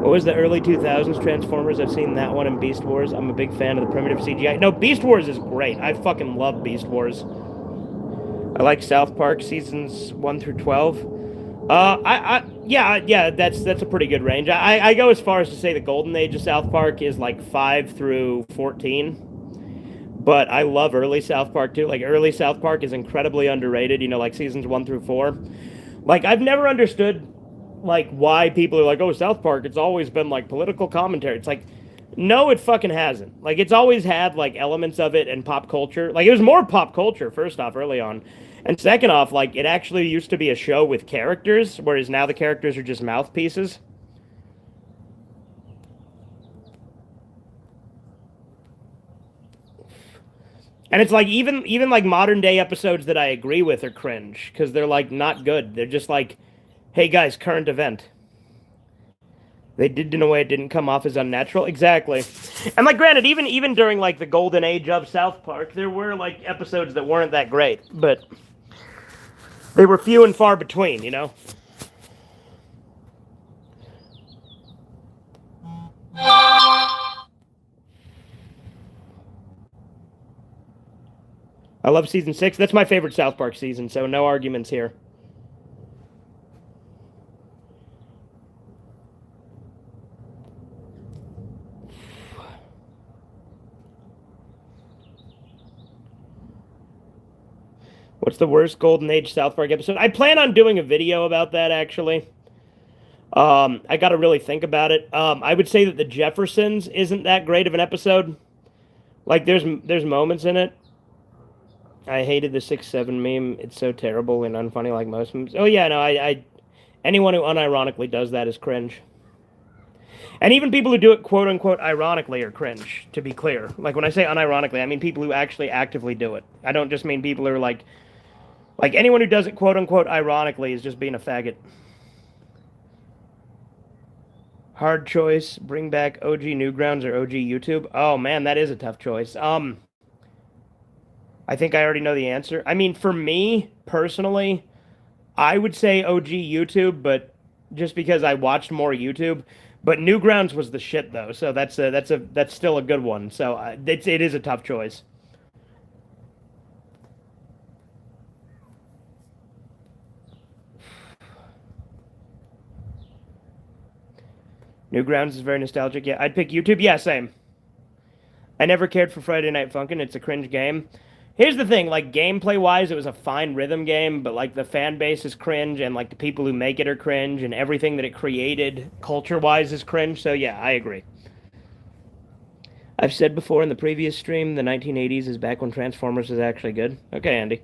What was the early 2000s Transformers? I've seen that one in Beast Wars. I'm a big fan of the primitive CGI. No, Beast Wars is great. I fucking love Beast Wars. I like South Park seasons 1 through 12. Yeah, that's a pretty good range. I go as far as to say the golden age of South Park is like 5 through 14. But I love early South Park too. Like, early South Park is incredibly underrated, like seasons 1 through 4. Like, I've never understood like why people are like, oh, South Park, it's always been like political commentary. It's like, no, it fucking hasn't. Like, it's always had like elements of it and pop culture. Like, it was more pop culture, first off, early on. And second off, like, it actually used to be a show with characters, whereas now the characters are just mouthpieces. And it's like even like modern day episodes that I agree with are cringe because they're like not good. They're just like, hey guys, current event. They did in a way it didn't come off as unnatural. Exactly. And like, granted, even during like the golden age of South Park, there were like episodes that weren't that great, but they were few and far between. I love season 6. That's my favorite South Park season, so no arguments here. What's the worst Golden Age South Park episode? I plan on doing a video about that, actually. I got to really think about it. I would say that the Jeffersons isn't that great of an episode. Like, there's moments in it. I hated the 6-7 meme. It's so terrible and unfunny like most memes. Oh, yeah, no, anyone who unironically does that is cringe. And even people who do it quote-unquote ironically are cringe, to be clear. Like, when I say unironically, I mean people who actually actively do it. I don't just mean people who are like anyone who does it quote-unquote ironically is just being a faggot. Hard choice, bring back OG Newgrounds or OG YouTube. Oh, man, that is a tough choice. I think I already know the answer. I mean, for me, personally, I would say OG YouTube, but just because I watched more YouTube. But Newgrounds was the shit though, so that's still a good one. So it is a tough choice. Newgrounds is very nostalgic. Yeah, I'd pick YouTube. Yeah, same. I never cared for Friday Night Funkin'. It's a cringe game. Here's the thing, like, gameplay-wise, it was a fine rhythm game, but, like, the fan base is cringe, and, like, the people who make it are cringe, and everything that it created, culture-wise, is cringe, so yeah, I agree. I've said before in the previous stream, the 1980s is back when Transformers was actually good. Okay, Andy.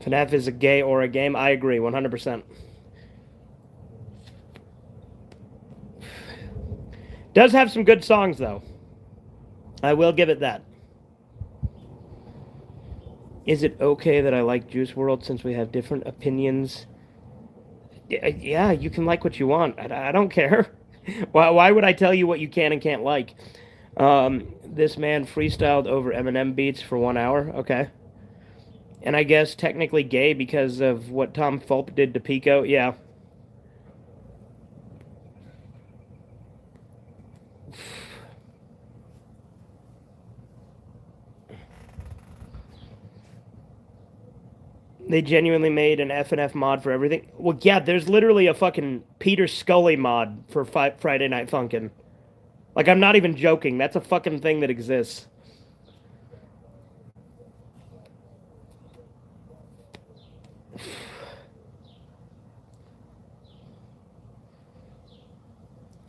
FNAF is a gay or a game. I agree, 100%. Does have some good songs, though. I will give it that. Is it okay that I like Juice WRLD since we have different opinions? Yeah, you can like what you want. I don't care. Why would I tell you what you can and can't like? This man freestyled over Eminem beats for 1 hour. Okay. And I guess technically gay because of what Tom Fulp did to Pico. Yeah. They genuinely made an FNF mod for everything. Well, yeah, there's literally a fucking Peter Scully mod for Friday Night Funkin'. Like, I'm not even joking. That's a fucking thing that exists.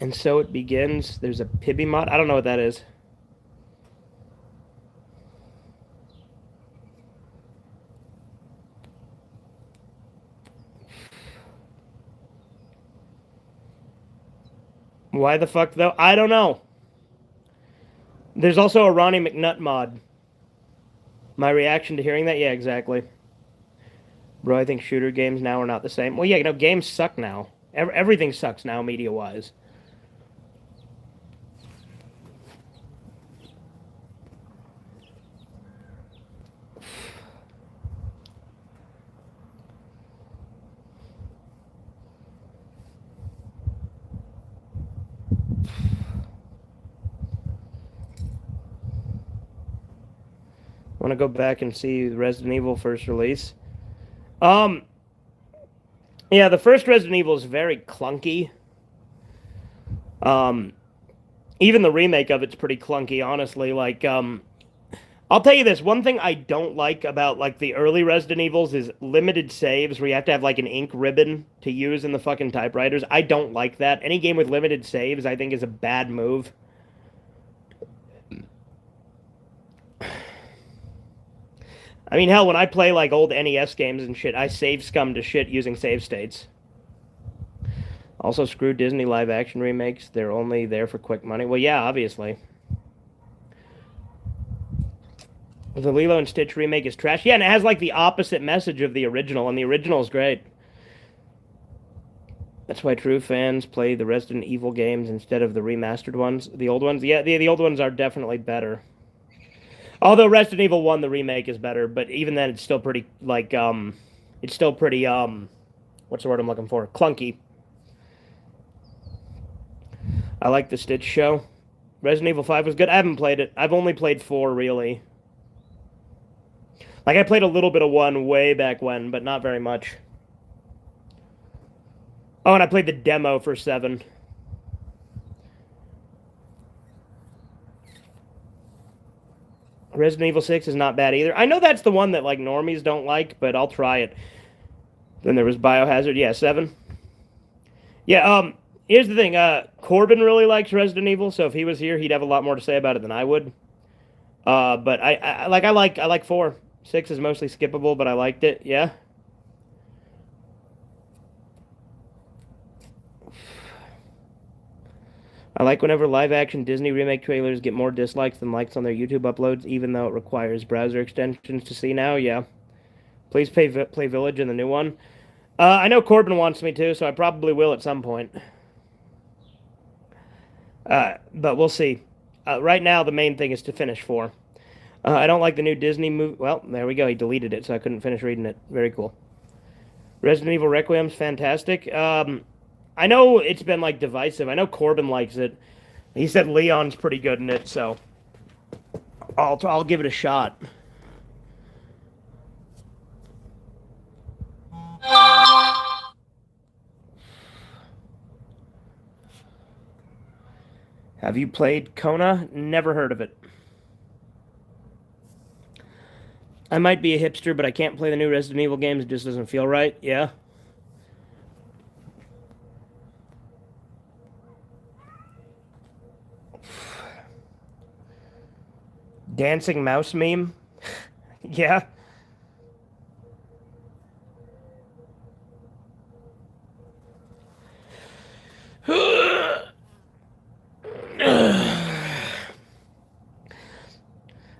And so it begins. There's a Pibby mod. I don't know what that is. Why the fuck though? I don't know. There's also a Ronnie McNutt mod. My reaction to hearing that? Yeah, exactly. Bro, I think shooter games now are not the same. Well, yeah, games suck now. Everything sucks now, media-wise. Want to go back and see Resident Evil first release? Um, yeah, the first Resident Evil is very clunky. Um, Even the remake of it's pretty clunky, honestly. I'll tell you this, one thing I don't like about like the early Resident Evils is limited saves where you have to have like an ink ribbon to use in the fucking typewriters. I don't like that. Any game with limited saves I think is a bad move. I mean, hell, when I play like old NES games and shit, I save scum to shit using save states. Also, screw Disney live action remakes. They're only there for quick money. Well, yeah, obviously. The Lilo and Stitch remake is trash. Yeah, and it has like the opposite message of the original, and the original is great. That's why true fans play the Resident Evil games instead of the remastered ones. The old ones, yeah, the old ones are definitely better. Although Resident Evil 1, the remake is better, but even then, it's still pretty it's still pretty what's the word I'm looking for? Clunky. I like the Stitch show. Resident Evil 5 was good. I haven't played it. I've only played 4, really. Like, I played a little bit of 1 way back when, but not very much. Oh, and I played the demo for 7. Resident Evil 6 is not bad either. I know that's the one that, like, normies don't like, but I'll try it. Then there was Biohazard. Yeah, 7. Yeah, here's the thing. Corbin really likes Resident Evil, so if he was here, he'd have a lot more to say about it than I would. But I like 4. 6 is mostly skippable, but I liked it. Yeah. I like whenever live-action Disney remake trailers get more dislikes than likes on their YouTube uploads, even though it requires browser extensions to see now. Yeah. Please play Village in the new one. I know Corbin wants me to, so I probably will at some point. But we'll see. Right now, the main thing is to finish 4. I don't like the new Disney movie. Well, there we go. He deleted it, so I couldn't finish reading it. Very cool. Resident Evil Requiem's fantastic. I know it's been, like, divisive. I know Corbin likes it. He said Leon's pretty good in it, so I'll give it a shot. Have you played Kona? Never heard of it. I might be a hipster, but I can't play the new Resident Evil games. It just doesn't feel right. Yeah. Dancing mouse meme? Yeah.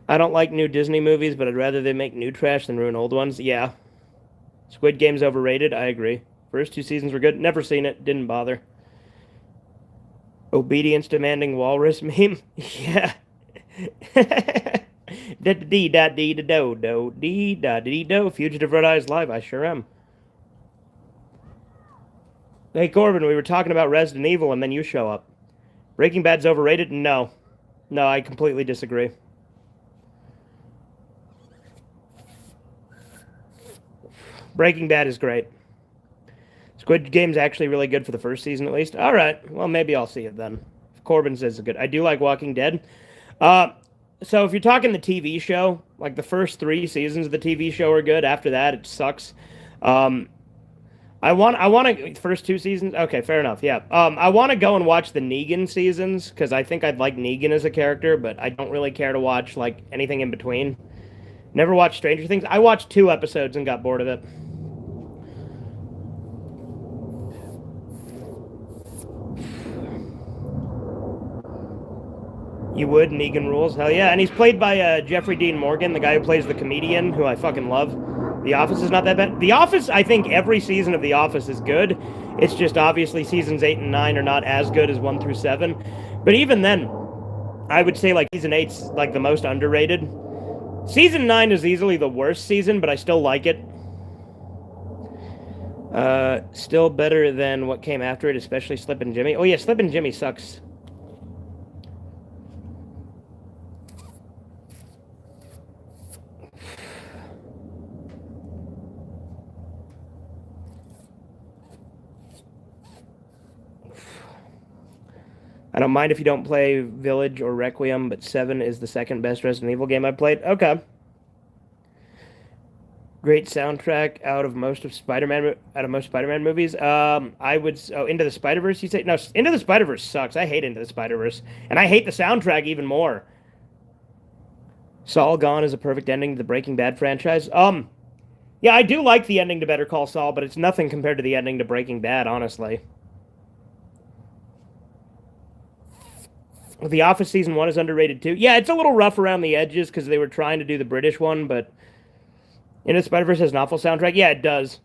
I don't like new Disney movies, but I'd rather they make new trash than ruin old ones. Yeah. Squid Game's overrated. I agree. First 2 seasons were good. Never seen it. Didn't bother. Obedience demanding walrus meme. Yeah. Dee da dee da do do dee da dee do. Fugitive Red Eyes live. I sure am. Hey Corbin, we were talking about Resident Evil and then you show up. Breaking Bad's overrated? No. No, I completely disagree. Breaking Bad is great. Squid Game's actually really good for the first season, at least. All right. Well, maybe I'll see it then. If Corbin says it's good. I do like Walking Dead. So if you're talking the TV show, like the first 3 seasons of the TV show are good. After that, it sucks. I want to first 2 seasons. Okay, fair enough. Yeah. I want to go and watch the Negan seasons because I think I'd like Negan as a character, but I don't really care to watch like anything in between. Never watched Stranger Things. I watched 2 episodes and got bored of it. You would. Negan rules. Hell yeah. And he's played by Jeffrey Dean Morgan, the guy who plays the comedian, who I fucking love. The Office is not that bad. The Office, I think every season of The Office is good. It's just obviously seasons 8 and 9 are not as good as 1 through 7. But even then, I would say like season 8's like the most underrated. Season 9 is easily the worst season, but I still like it. Still better than what came after it, especially Slippin' Jimmy. Oh yeah, Slippin' Jimmy sucks. I don't mind if you don't play Village or Requiem, but 7 is the second best Resident Evil game I've played. Okay. Great soundtrack out of most Spider-Man movies. I would Into the Spider-Verse. You say no? Into the Spider-Verse sucks. I hate Into the Spider-Verse, and I hate the soundtrack even more. Saul Gone is a perfect ending to the Breaking Bad franchise. Yeah, I do like the ending to Better Call Saul, but it's nothing compared to the ending to Breaking Bad, honestly. The Office season 1 is underrated too. Yeah, it's a little rough around the edges because they were trying to do the British one, but Into Spider-Verse has an awful soundtrack. Yeah, it does.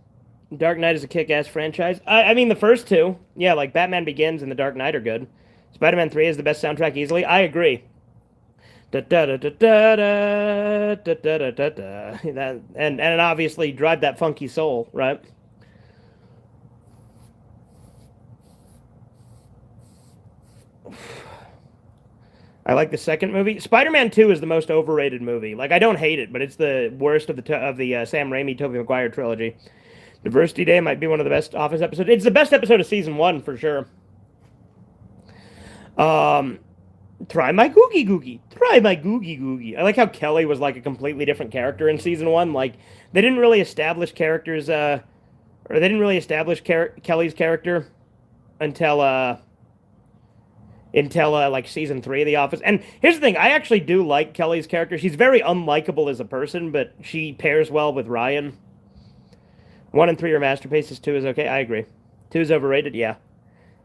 Dark Knight is a kick-ass franchise. I mean, the first two, yeah, like Batman Begins and The Dark Knight are good. Spider-Man 3 is the best soundtrack easily. I agree. And obviously Drive That Funky Soul, right? I like the second movie. Spider-Man 2 is the most overrated movie. Like, I don't hate it, but it's the worst of the Sam Raimi, Tobey Maguire trilogy. Diversity Day might be one of the best Office episodes. It's the best episode of season 1 for sure. Try my Googie Googie. Try my Googie Googie. I like how Kelly was like a completely different character in season 1. Like, they didn't really establish characters, or they didn't really establish Kelly's character until like season 3 of The Office. And here's the thing, I actually do like Kelly's character. She's very unlikable as a person, but she pairs well with Ryan. 1 and 3 are masterpieces. 2 is okay. I agree. 2 is overrated. Yeah.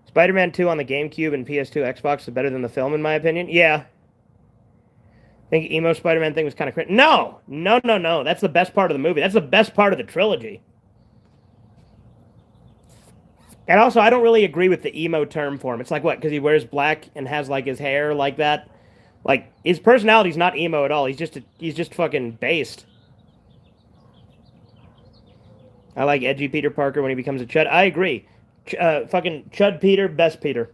Spider-Man 2 on the GameCube and PS2 Xbox is better than the film, in my opinion. Yeah. I think emo Spider-Man thing was kind of cringe. No. That's the best part of the movie. That's the best part of the trilogy. And also, I don't really agree with the emo term for him. It's like, what, because he wears black and has, like, his hair like that? Like, his personality's not emo at all. He's just fucking based. I like edgy Peter Parker when he becomes a chud. I agree. Fucking chud Peter, best Peter.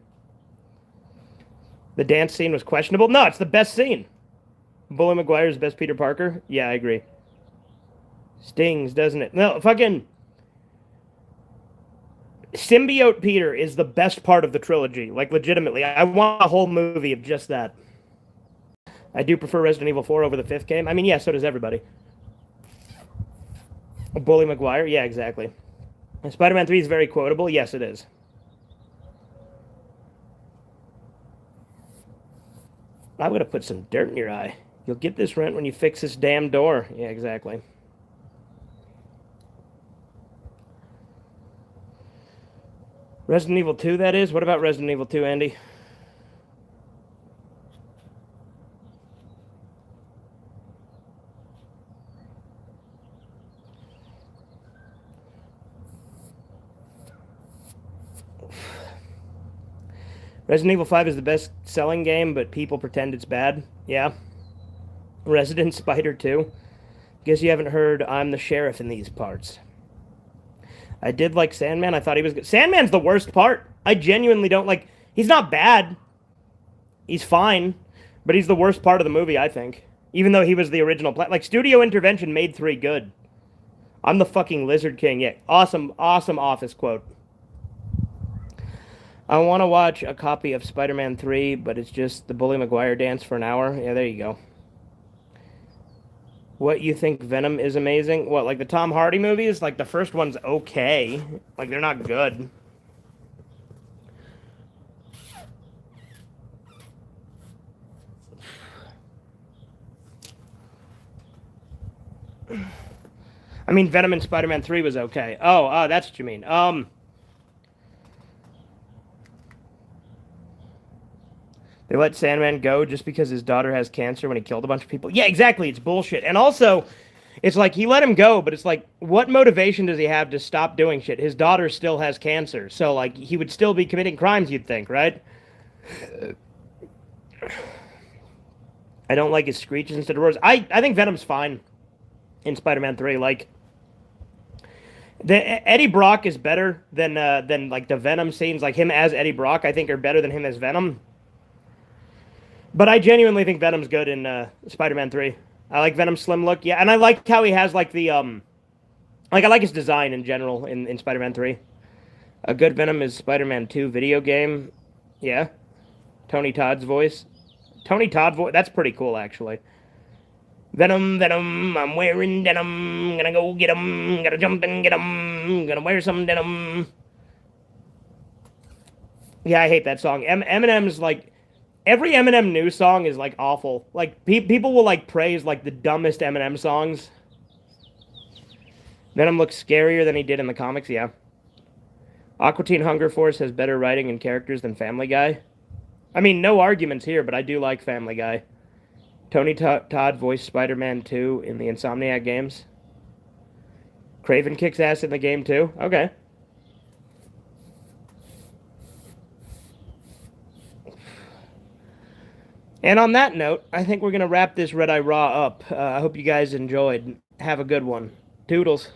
The dance scene was questionable. No, it's the best scene. Bully Maguire's best Peter Parker. Yeah, I agree. Stings, doesn't it? No, fucking... Symbiote Peter is the best part of the trilogy. Like, legitimately. I want a whole movie of just that. I do prefer Resident Evil 4 over the 5th game. I mean, yeah, so does everybody. Bully Maguire? Yeah, exactly. Spider-Man 3 is very quotable. Yes, it is. I'm going to put some dirt in your eye. You'll get this rent when you fix this damn door. Yeah, exactly. Resident Evil 2, that is? What about Resident Evil 2, Andy? Resident Evil 5 is the best-selling game, but people pretend it's bad. Yeah. Resident Spider 2. Guess you haven't heard I'm the Sheriff in these parts. I did like Sandman. I thought he was good. Sandman's the worst part. I genuinely don't like... He's not bad. He's fine. But he's the worst part of the movie, I think. Even though he was the original... Like, Studio Intervention made 3 good. I'm the fucking Lizard King. Yeah, awesome Office quote. I want to watch a copy of Spider-Man 3, but it's just the Bully Maguire dance for an hour. Yeah, there you go. What, you think Venom is amazing? What, like the Tom Hardy movies? Like, the first one's okay. Like, they're not good. I mean, Venom in Spider-Man 3 was okay. Oh, that's what you mean. They let Sandman go just because his daughter has cancer when he killed a bunch of people. Yeah, exactly. It's bullshit. And also, it's like he let him go, but it's like, what motivation does he have to stop doing shit? His daughter still has cancer, so like he would still be committing crimes, you'd think, right? I don't like his screeches instead of roars. I think Venom's fine in Spider-Man 3. Like the Eddie Brock is better than like the Venom scenes. Like him as Eddie Brock, I think are better than him as Venom. But I genuinely think Venom's good in Spider-Man 3. I like Venom's slim look, yeah, and I like how he has like the like I like his design in general in Spider-Man 3. A good Venom is Spider-Man 2 video game. Yeah. Tony Todd's voice. Tony Todd voice. That's pretty cool, actually. Venom, Venom, I'm wearing denim. Gonna go get him. Gotta jump and get him. Gonna wear some denim. Yeah, I hate that song. Eminem's like every Eminem new song is like awful. Like people will like praise like the dumbest Eminem songs. Venom looks scarier than he did in the comics. Yeah. Aqua Teen Hunger Force has better writing and characters than Family Guy. I mean, no arguments here, but I do like Family Guy. Tony Todd voiced Spider-Man 2 in the Insomniac games. Kraven kicks ass in the game too? Okay. And on that note, I think we're going to wrap this Red Eye Raw up. I hope you guys enjoyed. Have a good one. Toodles.